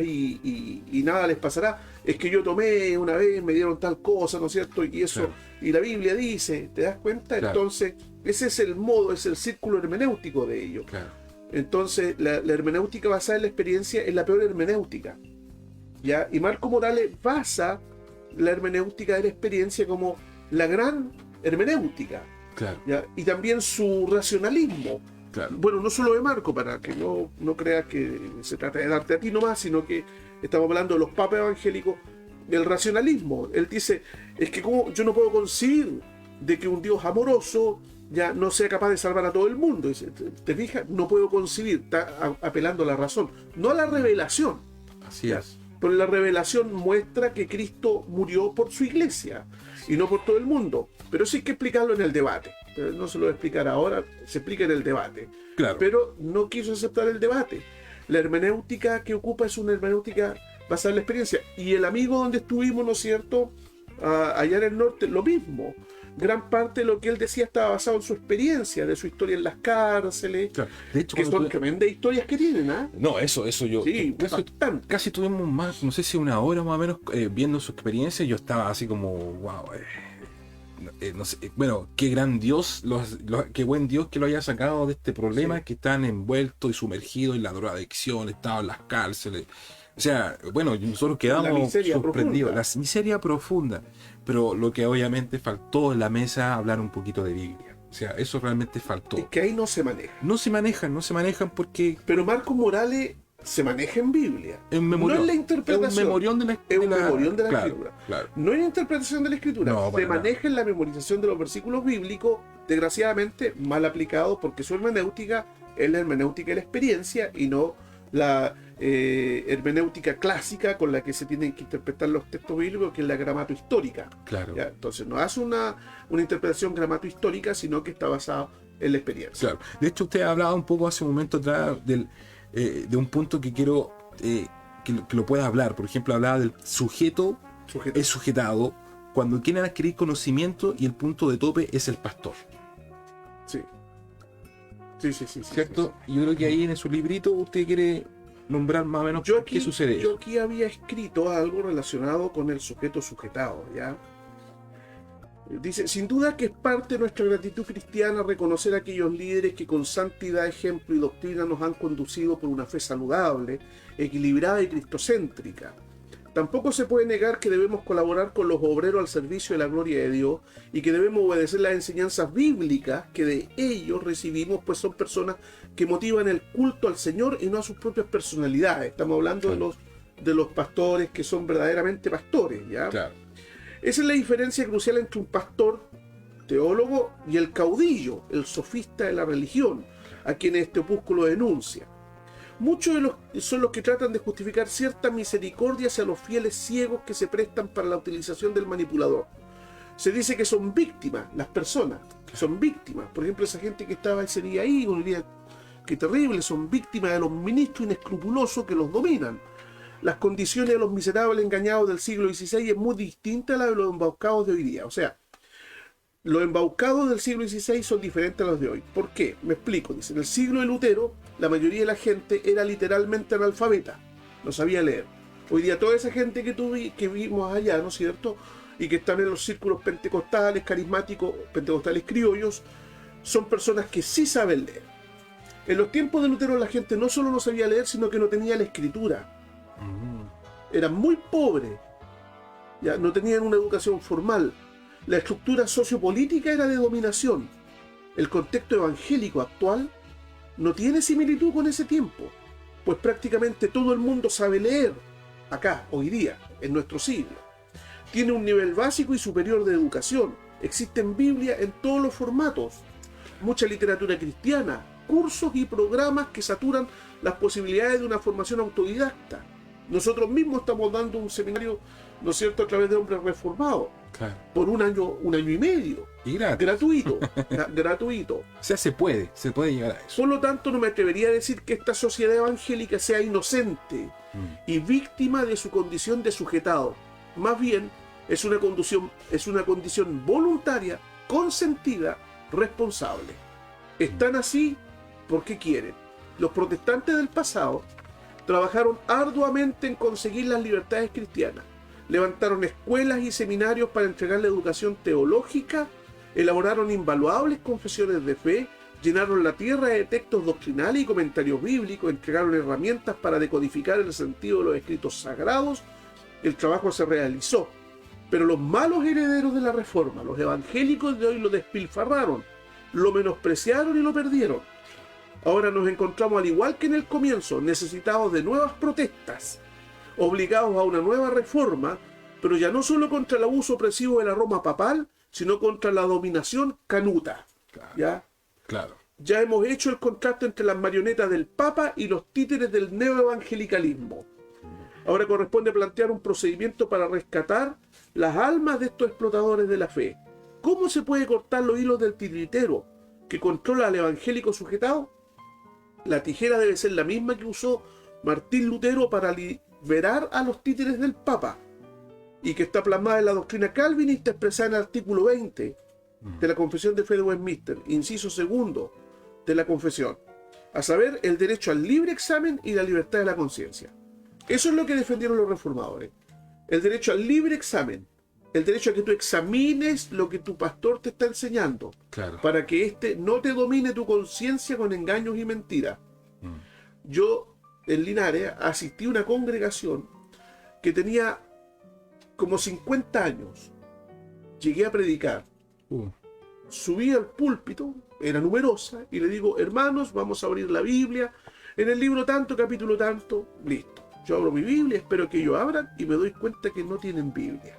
y nada les pasará. Es que yo tomé una vez, me dieron tal cosa, ¿no es cierto? Y eso, Claro. y la Biblia dice, ¿te das cuenta? Claro. Entonces, ese es el modo, es el círculo hermenéutico de ello. Claro. Entonces, la hermenéutica basada en la experiencia es la peor hermenéutica. ¿Ya? Y Marco Morales basa la hermenéutica de la experiencia como la gran hermenéutica. Claro. ¿Ya? Y también su racionalismo. Claro. Bueno, no solo de Marco, para que no creas que se trata de darte a ti nomás, sino que estamos hablando de los papas evangélicos, del racionalismo. Él dice, es que como yo no puedo concebir de que un Dios amoroso ya no sea capaz de salvar a todo el mundo. Dice, ¿te fijas? No puedo concebir, está apelando a la razón, no a la revelación. Así Ya. es. Pero la revelación muestra que Cristo murió por su iglesia y no por todo el mundo. Pero eso hay que explicarlo en el debate. Pero no se lo voy a explicar ahora, se explica en el debate. Claro. Pero no quiso aceptar el debate. La hermenéutica que ocupa es una hermenéutica basada en la experiencia. Y el amigo donde estuvimos, ¿no es cierto? Allá en el norte, lo mismo. Gran parte de lo que él decía estaba basado en su experiencia, de su historia en las cárceles, Claro. De hecho, que cuando son tremendas historias que tienen, ¿ah? No, eso yo. Sí, bastante. Casi tuvimos más, no sé si una hora más o menos, viendo su experiencia. Y yo estaba así como, wow. No sé, bueno, qué gran Dios, qué buen Dios que lo haya sacado de este problema, Sí. que están envueltos y sumergidos en la drogadicción, estaban en las cárceles. O sea, bueno, nosotros quedamos La miseria sorprendidos, profunda. la miseria profunda. Pero lo que obviamente faltó en la mesa, hablar un poquito de Biblia. O sea, eso realmente faltó. Es que ahí no se maneja. No se manejan porque Pero Marcos Morales se maneja en Biblia. es un memorión. No en la Es un interpretación. memorión de la Es un memorión de la claro, escritura. claro. No en la interpretación de la escritura. No, se para nada. maneja en la memorización de los versículos bíblicos, desgraciadamente mal aplicado, porque su hermenéutica es la hermenéutica de la experiencia y no la hermenéutica clásica con la que se tienen que interpretar los textos bíblicos, que es la gramato-histórica. Claro. ¿Ya? Entonces no hace una interpretación gramato-histórica, sino que está basado en la experiencia. Claro. De hecho, usted hablaba un poco hace un momento atrás de un punto que quiero que lo pueda hablar. Por ejemplo, hablaba del sujeto Sujeto. es sujetado cuando quieren adquirir conocimiento y el punto de tope es el pastor. Sí. Sí. ¿Cierto? Y yo creo que ahí en su librito usted quiere nombrar más o menos Yo aquí, qué sucede. yo aquí había escrito algo relacionado con el sujeto sujetado, ¿ya? Dice, sin duda que es parte de nuestra gratitud cristiana reconocer a aquellos líderes que con santidad, ejemplo y doctrina nos han conducido por una fe saludable, equilibrada y cristocéntrica. Tampoco se puede negar que debemos colaborar con los obreros al servicio de la gloria de Dios y que debemos obedecer las enseñanzas bíblicas que de ellos recibimos, pues son personas que motivan el culto al Señor y no a sus propias personalidades. Estamos hablando Claro. de los pastores que son verdaderamente pastores, ¿ya? Claro. Esa es la diferencia crucial entre un pastor, teólogo, y el caudillo, el sofista de la religión, a quien este opúsculo denuncia. Muchos de los son los que tratan de justificar cierta misericordia hacia los fieles ciegos que se prestan para la utilización del manipulador. Se dice que son víctimas, las personas, que son víctimas. Por ejemplo, esa gente que estaba ese día ahí, uno diría, qué terrible, son víctimas de los ministros inescrupulosos que los dominan. Las condiciones de los miserables engañados del siglo XVI es muy distinta a la de los embaucados de hoy día. O sea, los embaucados del siglo XVI son diferentes a los de hoy. ¿Por qué? Me explico. Dice, en el siglo de Lutero, la mayoría de la gente era literalmente analfabeta, no sabía leer. Hoy día toda esa gente que vimos allá, ¿no es cierto?, y que están en los círculos pentecostales, carismáticos, pentecostales criollos, son personas que sí saben leer. En los tiempos de Lutero la gente no solo no sabía leer, sino que no tenía la escritura. Eran muy pobres, ya no tenían una educación formal. La estructura sociopolítica era de dominación. El contexto evangélico actual no tiene similitud con ese tiempo, pues prácticamente todo el mundo sabe leer, acá, hoy día, en nuestro siglo. Tiene un nivel básico y superior de educación. Existen Biblia en todos los formatos, mucha literatura cristiana, cursos y programas que saturan las posibilidades de una formación autodidacta. Nosotros mismos estamos dando un seminario, ¿no es cierto?, a través de Hombres Reformados, Claro. por un año y medio, Y gratis. gratuito, gratuito. O sea, se puede llegar a eso. Por lo tanto, no me atrevería a decir que esta sociedad evangélica sea inocente y víctima de su condición de sujetado. Más bien, es una condición voluntaria, consentida responsables. Están así porque quieren. Los protestantes del pasado trabajaron arduamente en conseguir las libertades cristianas. Levantaron escuelas y seminarios para entregar la educación teológica, elaboraron invaluables confesiones de fe, llenaron la tierra de textos doctrinales y comentarios bíblicos, entregaron herramientas para decodificar el sentido de los escritos sagrados. El trabajo se realizó, pero los malos herederos de la Reforma, los evangélicos de hoy, lo despilfarraron, lo menospreciaron y lo perdieron. Ahora nos encontramos, al igual que en el comienzo, necesitados de nuevas protestas, obligados a una nueva reforma, pero ya no solo contra el abuso opresivo de la Roma papal, sino contra la dominación canuta. Claro. ¿Ya? Claro. Ya hemos hecho el contraste entre las marionetas del Papa y los títeres del neoevangelicalismo. Ahora corresponde plantear un procedimiento para rescatar las almas de estos explotadores de la fe. ¿Cómo se puede cortar los hilos del titiritero que controla al evangélico sujetado? La tijera debe ser la misma que usó Martín Lutero para liberar a los títeres del Papa, y que está plasmada en la doctrina calvinista expresada en el artículo 20 de la Confesión de Fe de Westminster, inciso segundo de la Confesión, a saber, el derecho al libre examen y la libertad de la conciencia. Eso es lo que defendieron los reformadores. El derecho al libre examen, el derecho a que tú examines lo que tu pastor te está enseñando, Claro. para que éste no te domine tu conciencia con engaños y mentiras. Yo, en Linares, asistí a una congregación que tenía como 50 años. Llegué a predicar. Subí al púlpito, era numerosa, y le digo, hermanos, vamos a abrir la Biblia, en el libro tanto, capítulo tanto, listo. Yo abro mi Biblia, espero que ellos abran, y me doy cuenta que no tienen Biblia.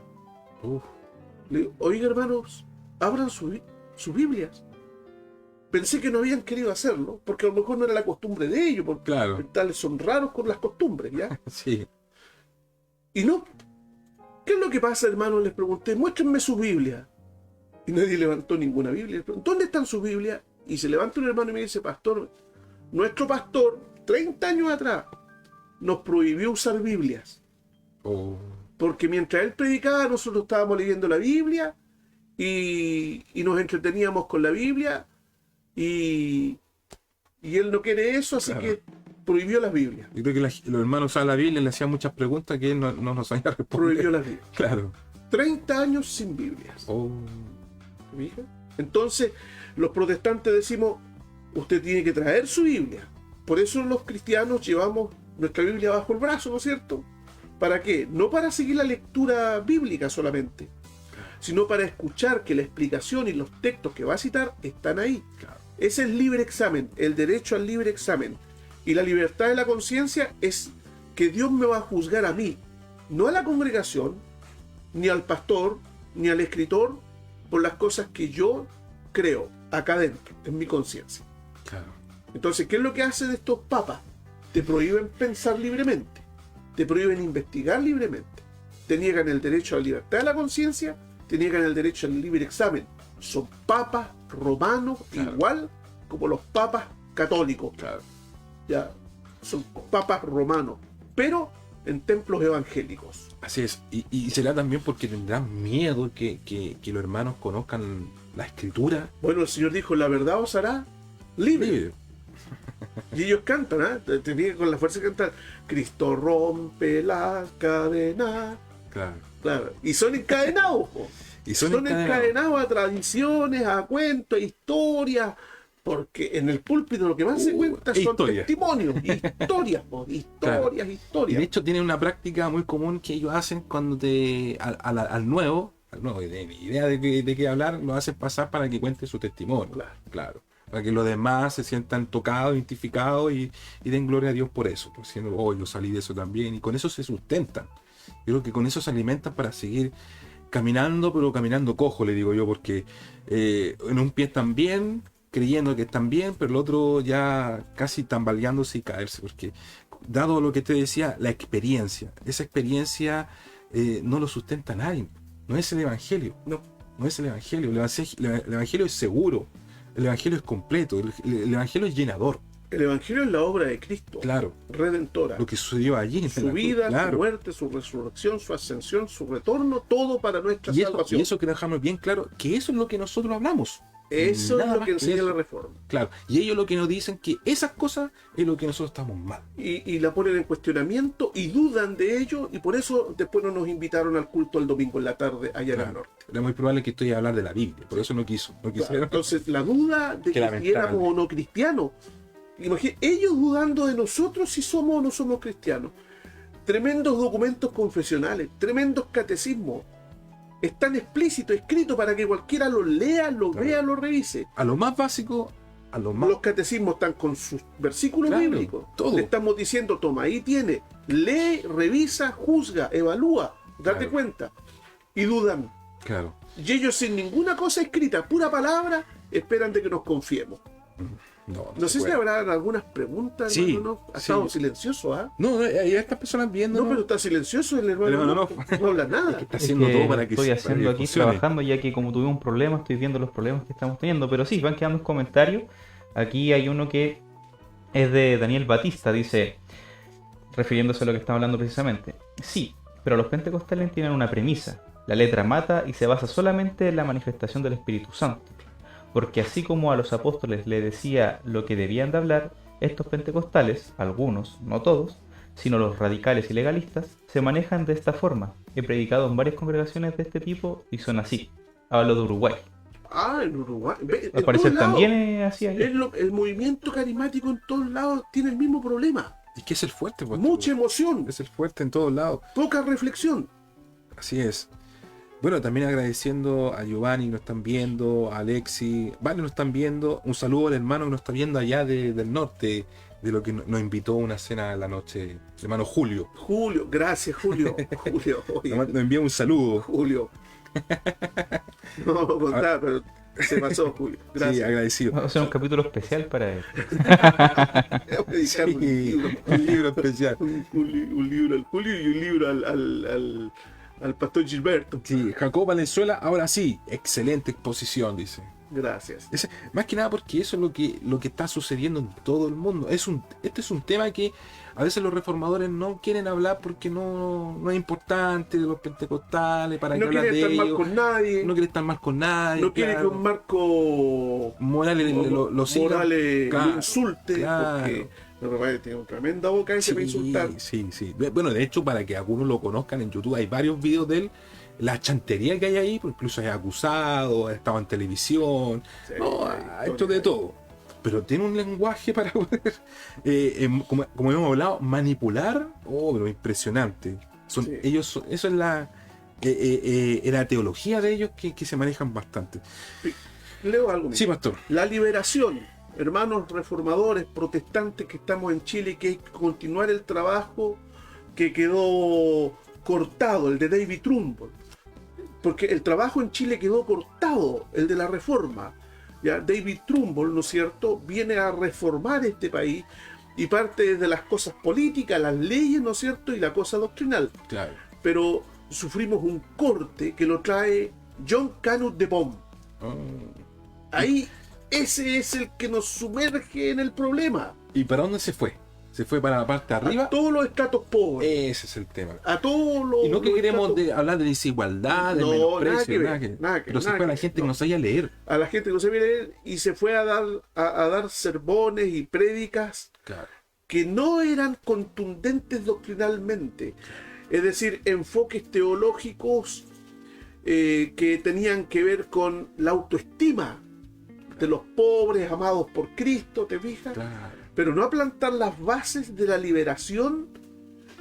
Le digo, oiga, hermanos, abran sus Biblias. Pensé que no habían querido hacerlo, porque a lo mejor no era la costumbre de ellos, porque Claro. tales son raros con las costumbres, ¿ya? Sí. Y no. ¿Qué es lo que pasa, hermanos? Les pregunté, muéstrenme su Biblia. Y nadie levantó ninguna Biblia. Les pregunté, ¿dónde están sus Biblias? Y se levanta un hermano y me dice, pastor, nuestro pastor, 30 años atrás, nos prohibió usar Biblias. Porque mientras él predicaba, nosotros estábamos leyendo la Biblia y nos entreteníamos con la Biblia y él no quiere eso, así Claro. que prohibió las Biblias. Yo creo que los hermanos usaban la Biblia y le hacían muchas preguntas que él no nos sabía responder. Prohibió las Biblias. Claro. 30 años sin Biblias. Oh. ¿Fija? Entonces, los protestantes decimos, usted tiene que traer su Biblia. Por eso los cristianos llevamos nuestra Biblia bajo el brazo, ¿no es cierto? ¿Para qué? No para seguir la lectura bíblica solamente, sino para escuchar que la explicación y los textos que va a citar están ahí. Claro. Es el libre examen, el derecho al libre examen. Y la libertad de la conciencia es que Dios me va a juzgar a mí, no a la congregación, ni al pastor, ni al escritor, por las cosas que yo creo acá adentro, en mi conciencia. Claro. Entonces, ¿qué es lo que hacen estos papas? Te prohíben pensar libremente, te prohíben investigar libremente, te niegan el derecho a la libertad de la conciencia, te niegan el derecho al libre examen. Son papas romanos, Claro. igual como los papas católicos. Claro. Ya, son papas romanos, pero en templos evangélicos. Así es. Y será también porque tendrán miedo que los hermanos conozcan la escritura. Bueno, el Señor dijo, la verdad os hará libre. Libre. Y ellos cantan, ¿ah? Tenían con la fuerza de cantar, Cristo rompe las cadenas. Claro. Claro, y son encadenados, po. Y son Son encadenados. encadenados a tradiciones, a cuentos, a historias, porque en el púlpito lo que más se cuenta son historias. testimonios, historias, po, historias, Y historias. de hecho tienen una práctica muy común que ellos hacen cuando al nuevo, que tiene ni idea de qué hablar, lo hacen pasar para que cuente su testimonio. Claro. Claro. Para que los demás se sientan tocados, identificados y den gloria a Dios por eso. Por diciendo, oh, yo salí de eso también. Y con eso se sustentan. Yo creo que con eso se alimentan para seguir caminando, pero caminando cojo, le digo yo, porque en un pie están bien, creyendo que están bien, pero el otro ya casi tambaleándose y caerse, porque dado lo que te decía, la experiencia, esa experiencia no lo sustenta nadie, no es el Evangelio, no es el Evangelio, el Evangelio es seguro, el Evangelio es completo, el Evangelio es llenador. El Evangelio es la obra de Cristo, Claro, redentora. lo que sucedió allí en la Su cruz, vida, claro. su muerte, su resurrección, su ascensión, su retorno, todo para nuestra Y salvación. eso que dejamos bien claro, que eso es lo que nosotros hablamos. Eso es Nada lo más que enseña eso. la reforma. Claro. Y ellos lo que nos dicen que esas cosas es lo que nosotros estamos mal. Y la ponen en cuestionamiento y dudan de ello, y por eso después no nos invitaron al culto el domingo en la tarde allá en el Claro. norte. Era muy probable que estoy a hablar de la Biblia, por eso no quiso. No quisieron. Entonces, la duda de Qué que si lamentable. éramos o no cristianos. Imagínate, ellos dudando de nosotros si somos o no somos cristianos. Tremendos documentos confesionales, tremendos catecismos. Están explícitos, escritos para que cualquiera los lea, los Claro. vea, los revise. A lo más básico, a lo más... Los catecismos están con sus versículos Claro, bíblicos. todo. Le estamos diciendo, toma, ahí tiene. Lee, revisa, juzga, evalúa, date Claro. cuenta. Y dudan. Claro. Y ellos sin ninguna cosa escrita, pura palabra, esperan de que nos confiemos. No sé si puede. habrá algunas preguntas, Sí, hermano, ¿no? Ha sí. estado silencioso, ¿ah? No, hay estas personas viendo. No, pero está silencioso el hermano. Pero no, No habla nada. Está Es haciendo que todo para que estoy para haciendo que aquí funcione. trabajando, ya que como tuvimos un problema, estoy viendo los problemas que estamos teniendo. Pero sí, van quedando comentarios. Aquí hay uno que es de Daniel Batista, dice, refiriéndose a lo que estamos hablando precisamente. Sí, pero los pentecostales tienen una premisa. La letra mata y se basa solamente en la manifestación del Espíritu Santo. Porque así como a los apóstoles les decía lo que debían de hablar, estos pentecostales, algunos, no todos, sino los radicales y legalistas, se manejan de esta forma. He predicado en varias congregaciones de este tipo y son así. Hablo de Uruguay. Ah, en Uruguay. Ve, Al en parecer todos lados. también es así ahí. El movimiento carismático en todos lados tiene el mismo problema. ¿Y qué es el fuerte? Pues, Mucha emoción, Es el fuerte en todos lados. poca reflexión. Así es. Bueno, también agradeciendo a Giovanni, nos están viendo, a Alexi, vale, nos están viendo. Un saludo al hermano que nos está viendo allá del norte, de lo que nos invitó a una cena a la noche, el hermano Julio. Julio, gracias, Julio. Julio, oye, Nos envía un saludo. Julio. No vamos a contar, pero se pasó, Julio. Sí, Gracias. agradecido. Vamos a hacer un capítulo especial para él. Voy a dedicar un libro. Un libro especial. Un libro al Julio y un libro al pastor Gilberto. Sí, Jacob Valenzuela, ahora sí, excelente exposición, dice. Gracias. Más que nada porque eso es lo que está sucediendo en todo el mundo. Este es un tema que a veces los reformadores no quieren hablar porque no es importante, de los pentecostales, para No que hablar quiere de estar mal ellos. con nadie. No quiere estar mal con nadie. No quiere que claro. un Marco Morales lo siga. Morales Claro, lo insulte, claro. porque los Rafael tiene una tremenda boca ese para insultar. Sí, sí. Bueno, de hecho, para que algunos lo conozcan en YouTube, hay varios videos de él. La chantería que hay ahí, porque incluso es acusado, ha estado en televisión, Sí, no, hay ha hecho de todo. Pero tiene un lenguaje para poder, como hemos hablado, manipular. Oh, pero impresionante. Sí. Eso es la teología de ellos que se manejan bastante. Leo algo. Sí, pastor. La liberación, hermanos reformadores, protestantes que estamos en Chile, que hay que continuar el trabajo que quedó cortado, el de David Trumbull. Porque el trabajo en Chile quedó cortado, el de la reforma. Ya David Trumbull, ¿no es cierto?, viene a reformar este país y parte desde las cosas políticas, las leyes, ¿no es cierto?, y la cosa doctrinal. Claro. Pero sufrimos un corte que lo trae John Canut de Pom. Ahí, ese es el que nos sumerge en el problema. ¿Y para dónde se fue? ¿Se fue para la parte de arriba? A todos los estratos pobres. Ese es el tema. A todos los. Y no que los queremos estratos- hablar de desigualdad, de No, menosprecio, nada que ver, nada que- pero se nada fue a la que- gente que no. no sabía leer. A la gente que no se leer y se fue a dar sermones y prédicas Claro. que no eran contundentes doctrinalmente. Es decir, enfoques teológicos que tenían que ver con la autoestima de los pobres amados por Cristo, ¿te fijas? Claro. Pero no a plantar las bases de la liberación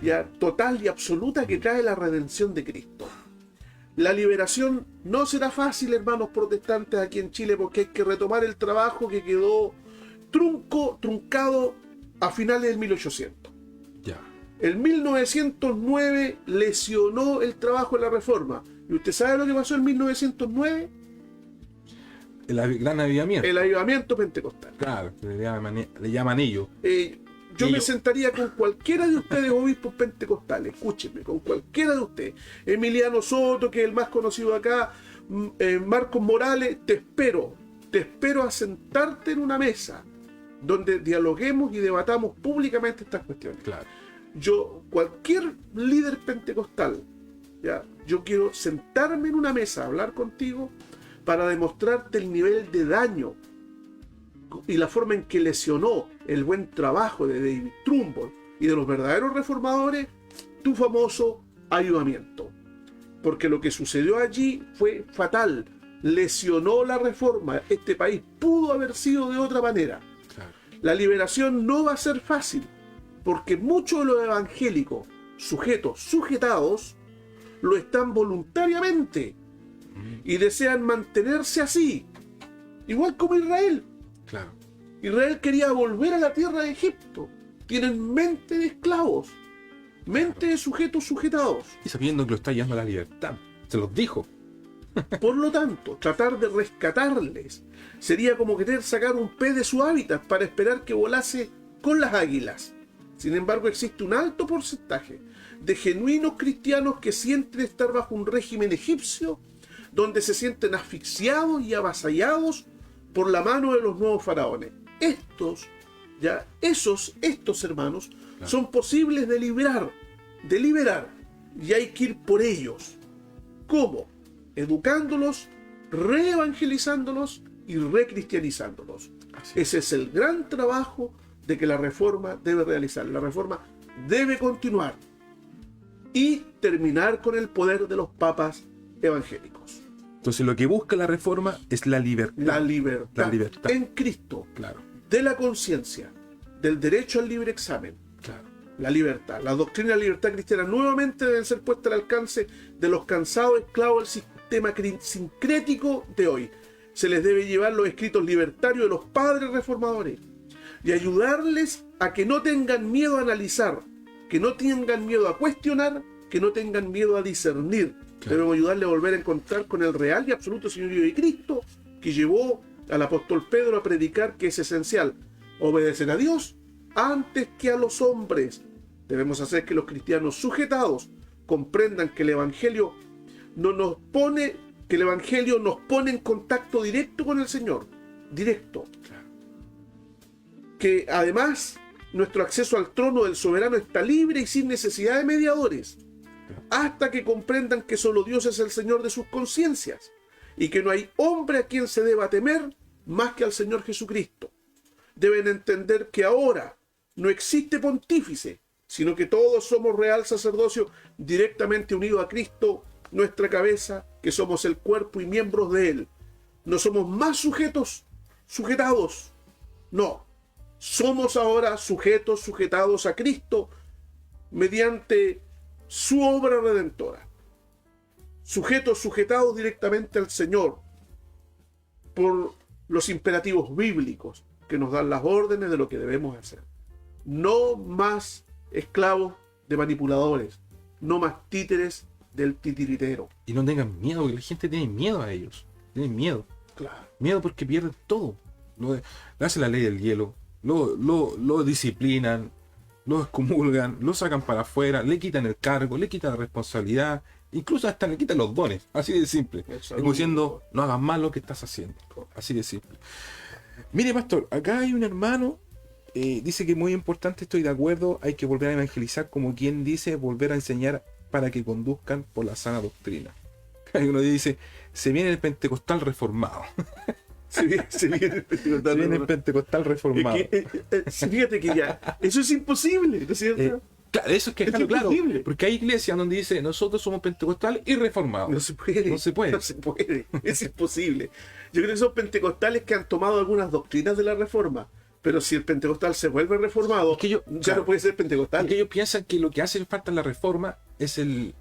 ya total y absoluta que trae la redención de Cristo. La liberación no será fácil, hermanos protestantes, aquí en Chile, porque hay que retomar el trabajo que quedó truncado a finales del 1800. Ya. En 1909 lesionó el trabajo de la reforma. ¿Y usted sabe lo que pasó en 1909? El gran avivamiento. El avivamiento pentecostal. Claro, que le llaman ellos. Yo Y me yo- sentaría con cualquiera de ustedes, obispos pentecostales, escúchenme, con cualquiera de ustedes. Emiliano Soto, que es el más conocido acá, Marcos Morales, te espero a sentarte en una mesa donde dialoguemos y debatamos públicamente estas cuestiones. Claro. Cualquier líder pentecostal, ¿ya? Yo quiero sentarme en una mesa, hablar contigo, para demostrarte el nivel de daño y la forma en que lesionó el buen trabajo de David Trumbull y de los verdaderos reformadores tu famoso avivamiento. Porque lo que sucedió allí fue fatal, lesionó la reforma. Este país pudo haber sido de otra manera. Claro. La liberación no va a ser fácil, porque muchos de los evangélicos, sujetados, lo están voluntariamente y desean mantenerse así, igual como Israel. Claro. Israel quería volver a la tierra de Egipto. Tienen mente de esclavos, mente de sujetos sujetados. Y sabiendo que lo está llevando a la libertad. Se los dijo. Por lo tanto, tratar de rescatarles sería como querer sacar un pez de su hábitat para esperar que volase con las águilas. Sin embargo, existe un alto porcentaje de genuinos cristianos que sienten estar bajo un régimen egipcio, donde se sienten asfixiados y avasallados por la mano de los nuevos faraones. Estos hermanos, claro, son posibles de liberar, y hay que ir por ellos. ¿Cómo? Educándolos, reevangelizándolos y recristianizándolos. Ese es el gran trabajo de que la reforma debe realizar. La reforma debe continuar y terminar con el poder de los papas evangélicos. Entonces lo que busca la reforma es la libertad. La libertad, en Cristo, Claro, de la conciencia, del derecho al libre examen. claro. La libertad. Las doctrinas de la libertad cristiana nuevamente deben ser puestas al alcance de los cansados esclavos del sistema sincrético de hoy. Se les debe llevar los escritos libertarios de los padres reformadores y ayudarles a que no tengan miedo a analizar, que no tengan miedo a cuestionar, que no tengan miedo a discernir. Claro. Debemos ayudarles a volver a encontrar con el real y absoluto señorío de Cristo, que llevó al apóstol Pedro a predicar que es esencial obedecer a Dios antes que a los hombres. Debemos hacer que los cristianos sujetados comprendan que el Evangelio nos pone en contacto directo con el Señor, directo. Claro. Que además nuestro acceso al trono del soberano está libre y sin necesidad de mediadores, hasta que comprendan que solo Dios es el Señor de sus conciencias y que no hay hombre a quien se deba temer más que al Señor Jesucristo. Deben entender que ahora no existe pontífice, sino que todos somos real sacerdocio directamente unido a Cristo, nuestra cabeza, que somos el cuerpo y miembros de Él. No somos más sujetados. No. Somos ahora sujetados a Cristo mediante su obra redentora. Sujetados directamente al Señor por los imperativos bíblicos que nos dan las órdenes de lo que debemos hacer. No más esclavos de manipuladores, no más títeres del titiritero. Y no tengan miedo, porque la gente tiene miedo a ellos. Tienen miedo. Claro. Miedo porque pierden todo. Le hacen la ley del hielo, lo disciplinan, lo excomulgan, lo sacan para afuera, le quitan el cargo, le quitan la responsabilidad, incluso hasta le quitan los dones. Así de simple. Como diciendo, no hagas mal lo que estás haciendo. Así de simple. Mire, pastor, acá hay un hermano, dice que es muy importante, estoy de acuerdo, hay que volver a evangelizar, como quien dice, volver a enseñar para que conduzcan por la sana doctrina. Hay uno que dice, se viene el pentecostal reformado. Se viene el pentecostal, se viene el pentecostal reformado. Fíjate que ya, eso es imposible, ¿no es cierto? Claro, eso es que dejarlo claro, imposible. porque hay iglesias donde dice, nosotros somos pentecostales y reformados. No se puede. No se puede. No se puede. Es imposible. Yo creo que son pentecostales que han tomado algunas doctrinas de la reforma. Pero si el pentecostal se vuelve reformado, Es que ya claro, no puede ser pentecostal. porque ellos piensan que lo que hace falta en la reforma es el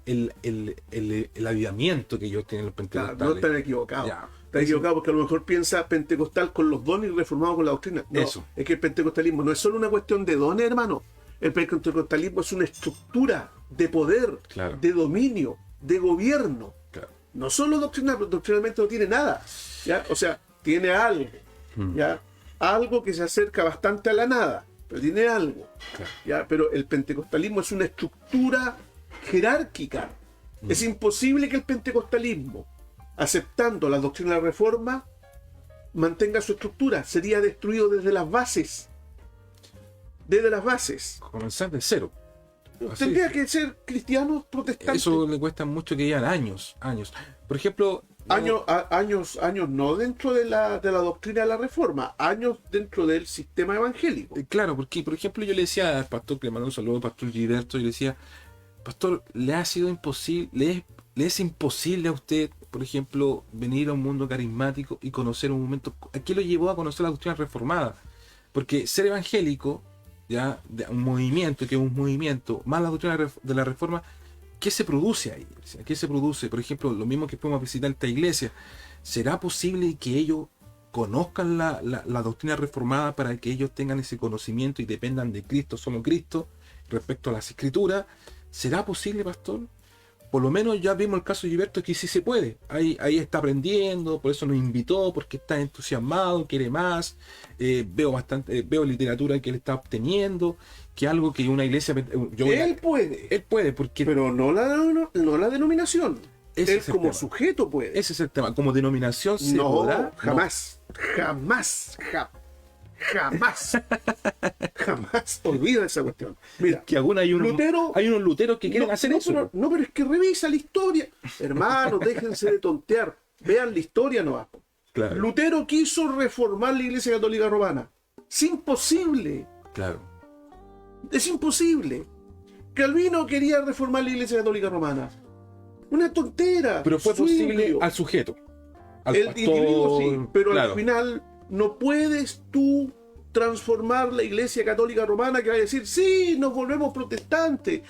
avivamiento que ellos tienen los Claro, pentecostales. no están equivocados. Ya. Están equivocados porque a lo mejor piensa pentecostal con los dones y reformado con la doctrina. No, Eso. es que el pentecostalismo no es solo una cuestión de dones, hermano. El pentecostalismo es una estructura de poder, Claro. de dominio, de gobierno. Claro. No solo doctrinal, pero doctrinalmente no tiene nada. ¿Ya? O sea, tiene algo. ¿Ya? Algo que se acerca bastante a la nada, pero tiene algo. Claro. ¿Ya? Pero el pentecostalismo es una estructura jerárquica. Es imposible que el pentecostalismo, aceptando la doctrina de la reforma, mantenga su estructura. Sería destruido desde las bases. Desde las bases. Comenzar de cero. Así Tendría es. que ser cristianos protestantes. Eso le cuesta mucho, que llevan años. Por ejemplo, Años no dentro de la doctrina de la Reforma, años dentro del sistema evangélico. Claro, porque, por ejemplo, yo le decía al pastor, que le mandó un saludo al pastor Gilberto, yo le decía, pastor, le ha sido imposible, le es imposible a usted, por ejemplo, venir a un mundo carismático y conocer un momento. ¿A qué lo llevó a conocer la doctrina reformada? Porque ser evangélico, ya, de un movimiento, que es un movimiento, más la doctrina de la reforma, ¿qué se produce ahí? ¿Qué se produce? Por ejemplo, lo mismo que podemos visitar esta iglesia. ¿Será posible que ellos conozcan la doctrina reformada para que ellos tengan ese conocimiento y dependan de Cristo, solo Cristo, respecto a las escrituras? ¿Será posible, pastor? Por lo menos ya vimos el caso de Gilberto, que sí se puede. Ahí está aprendiendo, por eso nos invitó, porque está entusiasmado, quiere más. Veo literatura que él está obteniendo, que algo que una iglesia... Él puede, porque... pero no la denominación. Él como sujeto puede. Ese es el tema. Como denominación se no, podrá... jamás. Jamás olvida esa cuestión. Mira, que aún hay unos luteros que quieren hacer eso. Pero es que revisa la historia. Hermanos, déjense de tontear. Vean la historia nomás. Claro. Lutero quiso reformar la Iglesia Católica Romana. Es imposible. Claro. Es imposible. Calvino quería reformar la Iglesia Católica Romana. Una tontera. Pero fue posible al sujeto. Al el pastor, individuo sí, pero claro. al final no puedes tú transformar la Iglesia Católica Romana que va a decir, sí, nos volvemos protestantes.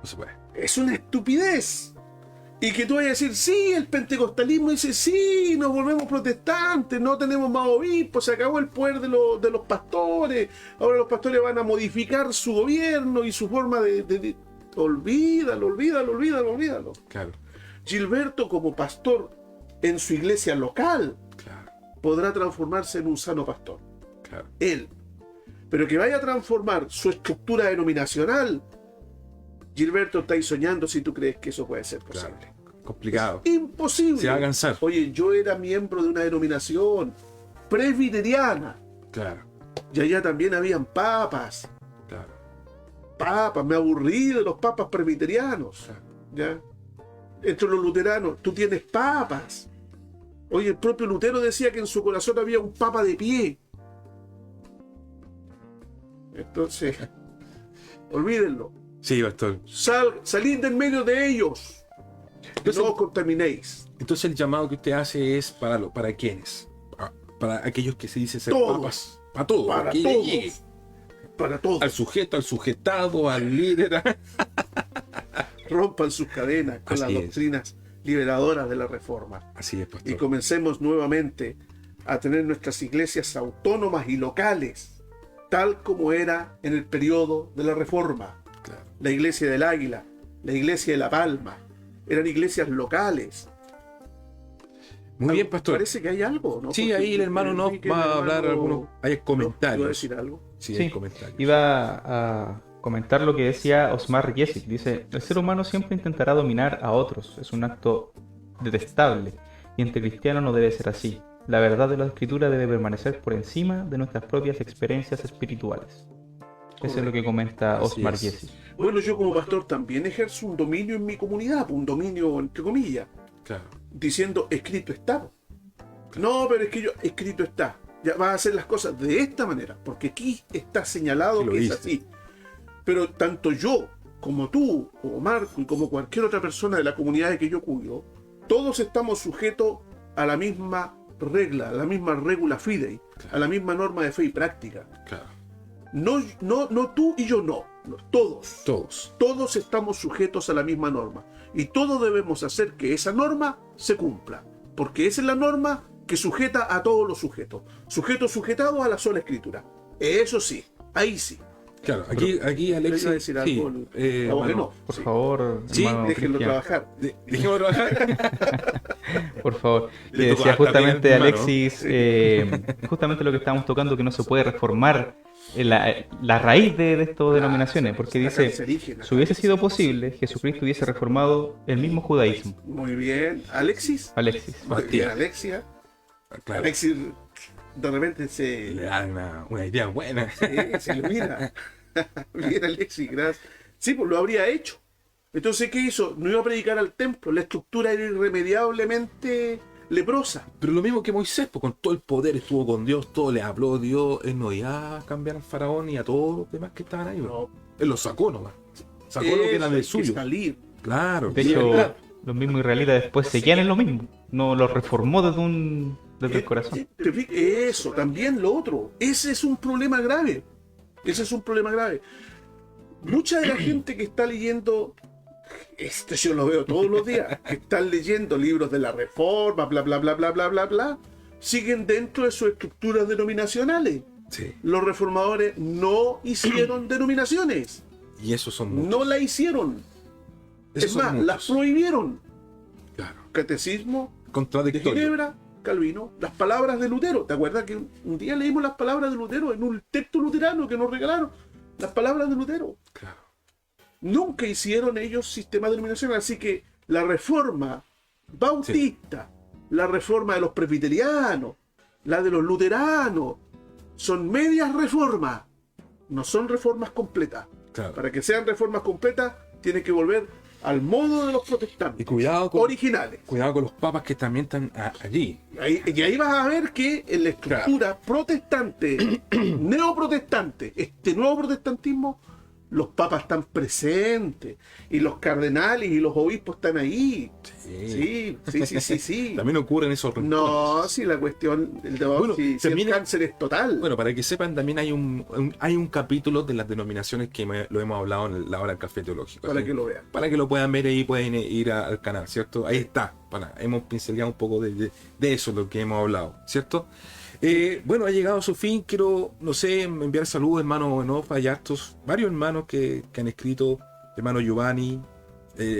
No se puede. Es una estupidez. Y que tú vayas a decir, sí, el pentecostalismo dice, sí, nos volvemos protestantes, no tenemos más obispos, se acabó el poder de los pastores, ahora los pastores van a modificar su gobierno y su forma de... Olvídalo. Claro. Gilberto como pastor en su iglesia local, Claro. podrá transformarse en un sano pastor. Claro. Él. Pero que vaya a transformar su estructura denominacional, Gilberto está ahí soñando si tú crees que eso puede ser posible. Claro. Complicado. Imposible. Se va a cansar. Oye, yo era miembro de una denominación presbiteriana Claro. y allá también habían papas. Claro. Papas, me aburrí de los papas presbiterianos. Claro. ¿Ya? Entre los luteranos, tú tienes papas. Oye, el propio Lutero decía que en su corazón había un papa de pie. Entonces, olvídenlo. Sí, pastor. Salid del medio de ellos. Entonces, No os contaminéis. Entonces el llamado que usted hace es para quiénes? Para aquellos que se dicen ser Todos. papas. Para todos. Para que todos. llegue. Para todos. Al sujeto, al sujetado, al líder. Rompan sus cadenas con Así las es. doctrinas liberadoras de la Reforma. Así es, pastor. Y comencemos nuevamente a tener nuestras iglesias autónomas y locales, tal como era en el periodo de la Reforma. Claro. La iglesia del Águila, la iglesia de La Palma, eran iglesias locales. Muy bien, pastor. Parece que hay algo, ¿no? Sí, Porque ahí el hermano nos vi que el va a hablar hermano- algunos. Hay ¿no? comentarios. ¿Iba a decir algo? Sí, Sí, hay comentarios. iba a comentar lo que decía Osmar Jessic. Dice, el ser humano siempre intentará dominar a otros. Es un acto detestable. Y entre cristianos no debe ser así. La verdad de la escritura debe permanecer por encima de nuestras propias experiencias espirituales. Eso es lo que comenta Así Osmar es. Jessic. Bueno, yo como pastor también ejerzo un dominio en mi comunidad, un dominio entre comillas, Claro. diciendo escrito está. No, pero es que yo, escrito está. Ya vas a hacer las cosas de esta manera, porque aquí está señalado Sí, lo que dice. es así. Pero tanto yo, como tú, como Marco y como cualquier otra persona de la comunidad de que yo cuido, todos estamos sujetos a la misma regla, a la misma regula fidei, Claro. a la misma norma de fe y práctica. Claro. No tú y yo no, todos. Todos. Todos estamos sujetos a la misma norma y todos debemos hacer que esa norma se cumpla, porque esa es la norma que sujeta a todos los sujetos, sujetos sujetados a la sola escritura. Eso sí, ahí sí. Claro, aquí ¿Le Alexis. iba a decir sí, algo? No, que no. Por Sí. favor, Sí, hermano Déjenlo Cristian, trabajar. Dejemos trabajar. por favor. Le Que tocó decía harta justamente pega, hermano. Alexis, justamente lo que estábamos tocando, que no se puede reformar la raíz de estas denominaciones, porque Está dice, cancerígena. si hubiese sido posible, Jesucristo hubiese reformado el mismo judaísmo. Muy bien. Alexis. Alexis. Muy bien, Alexia. Claro. Alexis de repente Le se da una idea buena. ilumina. Bien, Alexis, gracias. Sí, pues lo habría hecho. Entonces, ¿qué hizo? No iba a predicar al templo, la estructura era irremediablemente leprosa. Pero lo mismo que Moisés, pues con todo el poder estuvo con Dios, todo le habló Dios, él no iba a cambiar al faraón y a todos los demás que estaban ahí. No, Él lo sacó nomás. Sacó lo que era eso del hay que suyo. salir. Claro. De sí, hecho, claro. los mismos israelitas después seguían en lo mismo. No lo reformó desde el corazón. Eso, también lo otro. Ese es un problema grave. Ese es un problema grave. Mucha de la gente que está leyendo, esto yo lo veo todos los días, que están leyendo libros de la Reforma, bla, bla, bla, bla, bla, bla, bla, siguen dentro de sus estructuras denominacionales. Sí. Los reformadores no hicieron denominaciones. Y esos son muchos. No la hicieron. Esos Es son más, muchos. las prohibieron. Claro. Catecismo de Contradictorio. Ginebra, Calvino, las palabras de Lutero. ¿Te acuerdas que un día leímos las palabras de Lutero en un texto luterano que nos regalaron? Las palabras de Lutero. Claro. Nunca hicieron ellos sistema denominacional, así que la reforma bautista, la reforma de los presbiterianos, la de los luteranos, son medias reformas, no son reformas completas. Claro. Para que sean reformas completas, tienen que volver al modo de los Y protestantes cuidado con originales. los papas que también están allí. Y ahí vas a ver que en la estructura protestante, neoprotestante, este nuevo protestantismo, los papas están presentes, y los cardenales y los obispos están ahí. Sí. También ocurren esos rincones. No, si la cuestión, Bueno, si el también- cáncer es total. Bueno, para que sepan, también hay un capítulo de las denominaciones que lo hemos hablado en la hora del café teológico. para Así, que lo vean. para que lo puedan ver ahí, pueden ir al canal, ¿cierto? Ahí está. Hemos pincelado un poco de eso, lo que hemos hablado, ¿cierto? Bueno, ha llegado a su fin. Quiero, no sé, enviar saludos, hermano Enof. Hay varios hermanos que han escrito, hermano Giovanni.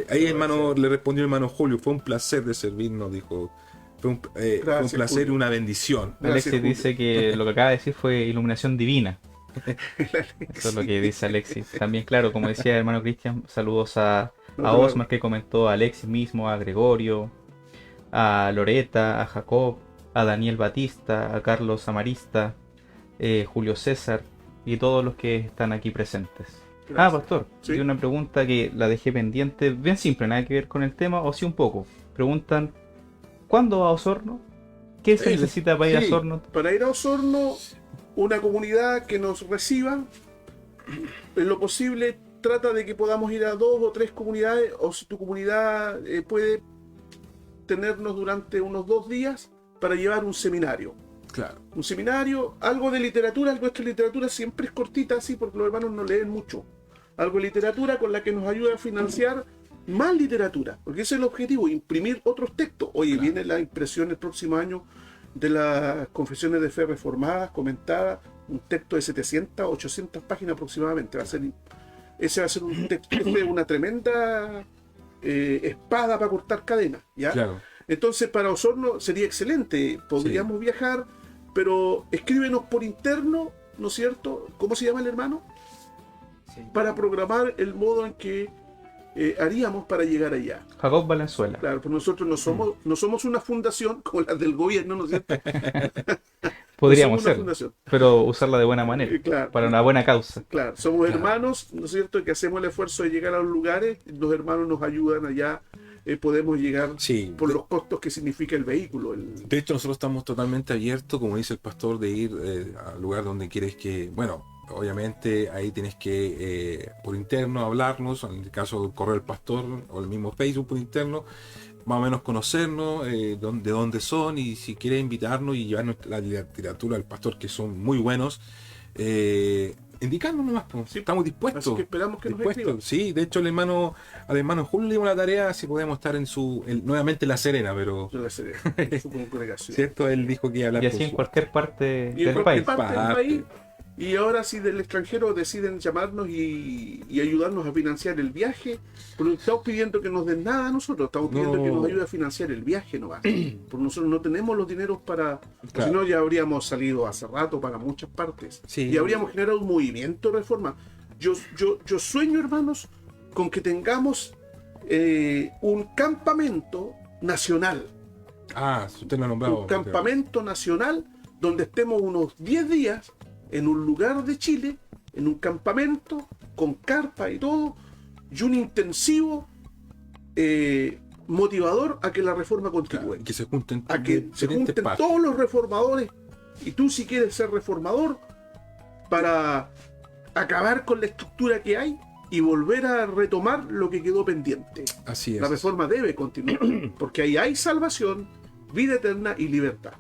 Ahí, hermano, le respondió el hermano Julio. Fue un placer de servirnos, dijo. Fue un Gracias, placer y Julio. una bendición. Gracias, Alexis Julio. dice que lo que acaba de decir fue iluminación divina. Eso es lo que dice Alexis. También, claro, como decía el hermano Cristian, saludos a Osmar que comentó, a Alexis mismo, a Gregorio, a Loreta, a Jacob, a Daniel Batista, a Carlos Amarista, Julio César y todos los que están aquí presentes. Gracias. Pastor, Sí. y una pregunta que la dejé pendiente, bien simple, nada que ver con el tema, o sí un poco. Preguntan, ¿cuándo va a Osorno? ¿Qué se necesita para ir a sí. Osorno? Para ir a Osorno, una comunidad que nos reciba, en lo posible, trata de que podamos ir a 2 o 3 comunidades, o si tu comunidad puede tenernos durante unos 2 días para llevar un seminario. Claro. Un seminario, algo de literatura. Nuestra literatura siempre es cortita, así, porque los hermanos no leen mucho. Algo de literatura con la que nos ayude a financiar más literatura, porque ese es el objetivo, imprimir otros textos. Oye, Claro. viene la impresión el próximo año de las confesiones de fe reformadas, comentadas, un texto de 700, 800 páginas aproximadamente. Ese va a ser un texto, una tremenda espada para cortar cadenas, ¿ya? Claro. Entonces, para Osorno sería excelente, podríamos viajar, pero escríbenos por interno, ¿no es cierto? ¿Cómo se llama el hermano? Para programar el modo en que haríamos para llegar allá. Jacob Valenzuela. Claro, pues nosotros no somos una fundación como las del gobierno, ¿no es cierto? Podríamos No somos una ser, fundación. pero usarla de buena manera, Claro. para una buena causa. Claro, somos Claro. hermanos, ¿no es cierto? Que hacemos el esfuerzo de llegar a los lugares, los hermanos nos ayudan allá, podemos llegar Sí. por los costos que significa el vehículo. De hecho, nosotros estamos totalmente abiertos, como dice el pastor, de ir al lugar donde quieres que, bueno, obviamente ahí tienes que por interno hablarnos, en el caso del correo del pastor o el mismo Facebook por interno, más o menos conocernos, de dónde son, y si quiere invitarnos y llevarnos la literatura del pastor, que son muy buenos, indicarnos nomás, pues, Sí, estamos dispuestos. así que esperamos que nos escriban. Sí, de hecho al hermano Julio le dimos la tarea si podemos estar nuevamente en La Serena, pero Yo la sé, su congregación. cierto, él dijo que iba a hablar Y con así en su- cualquier parte Y en del cualquier país. parte del Parte. país. Y ahora si del extranjero deciden llamarnos y ayudarnos a financiar el viaje, porque no estamos pidiendo que nos den nada a nosotros, estamos pidiendo No. que nos ayude a financiar el viaje nomás. Porque nosotros no tenemos los dineros para... Claro. Si no, ya habríamos salido hace rato para muchas partes. Sí. Y habríamos generado un movimiento de reforma. Yo sueño, hermanos, con que tengamos un campamento nacional. Ah, usted lo ha nombrado. Un campamento nacional donde estemos unos 10 días en un lugar de Chile, en un campamento, con carpa y todo, y un intensivo motivador a que la reforma continúe. Que se junten, A que se diferentes junten partes. todos los reformadores, y tú si quieres ser reformador, para acabar con la estructura que hay y volver a retomar lo que quedó pendiente. Así es. La reforma debe continuar, porque ahí hay salvación, vida eterna y libertad.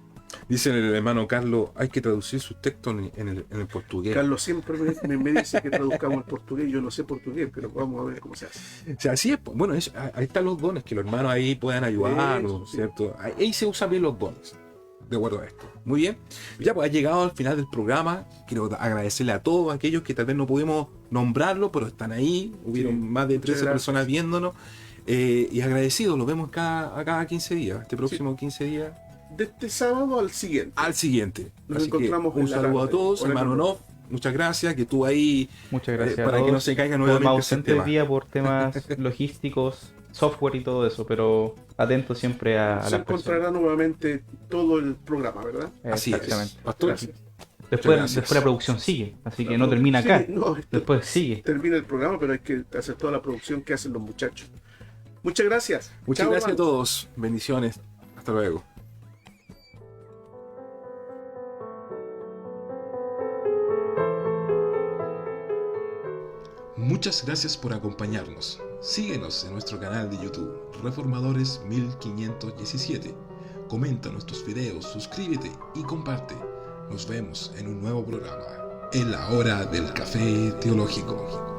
Dice el hermano Carlos, hay que traducir sus textos en el portugués. Carlos siempre me dice que traduzcamos el portugués. Yo no sé portugués, pero vamos a ver cómo se hace. O sea, así es. Bueno, ahí están los dones, que los hermanos ahí puedan ayudarnos, Eso, sí. ¿cierto? Ahí se usan bien los dones, de acuerdo a esto. Muy bien. Ya pues ha llegado al final del programa. Quiero agradecerle a todos aquellos que tal vez no pudimos nombrarlo, pero están ahí. Hubieron Sí, más de muchas 13 gracias. personas viéndonos. Y agradecidos, los vemos cada 15 días. Este próximo 15 días. De este sábado al siguiente. Al siguiente. Nos Así encontramos que un en la saludo a tarde. todos, Hola, hermano Carlos. Nof. Muchas gracias, que estuvo ahí Muchas gracias. a para que todos. no se caiga Estuvimos nuevamente ese ausentes hoy tema. día por temas logísticos, software y todo eso, pero atento siempre a Se las personas. encontrará nuevamente todo el programa, ¿verdad? Así es. Exactamente. Pastor, Gracias. Después gracias. la producción sigue, así que no termina Sí, acá. no, esto Después sigue. termina el programa, pero hay que hacer toda la producción que hacen los muchachos. Muchas gracias. muchas Chao, gracias a hermano. todos. Bendiciones. Hasta luego. Muchas gracias por acompañarnos. Síguenos en nuestro canal de YouTube, Reformadores 1517. Comenta nuestros videos, suscríbete y comparte. Nos vemos en un nuevo programa, en la hora del café teológico.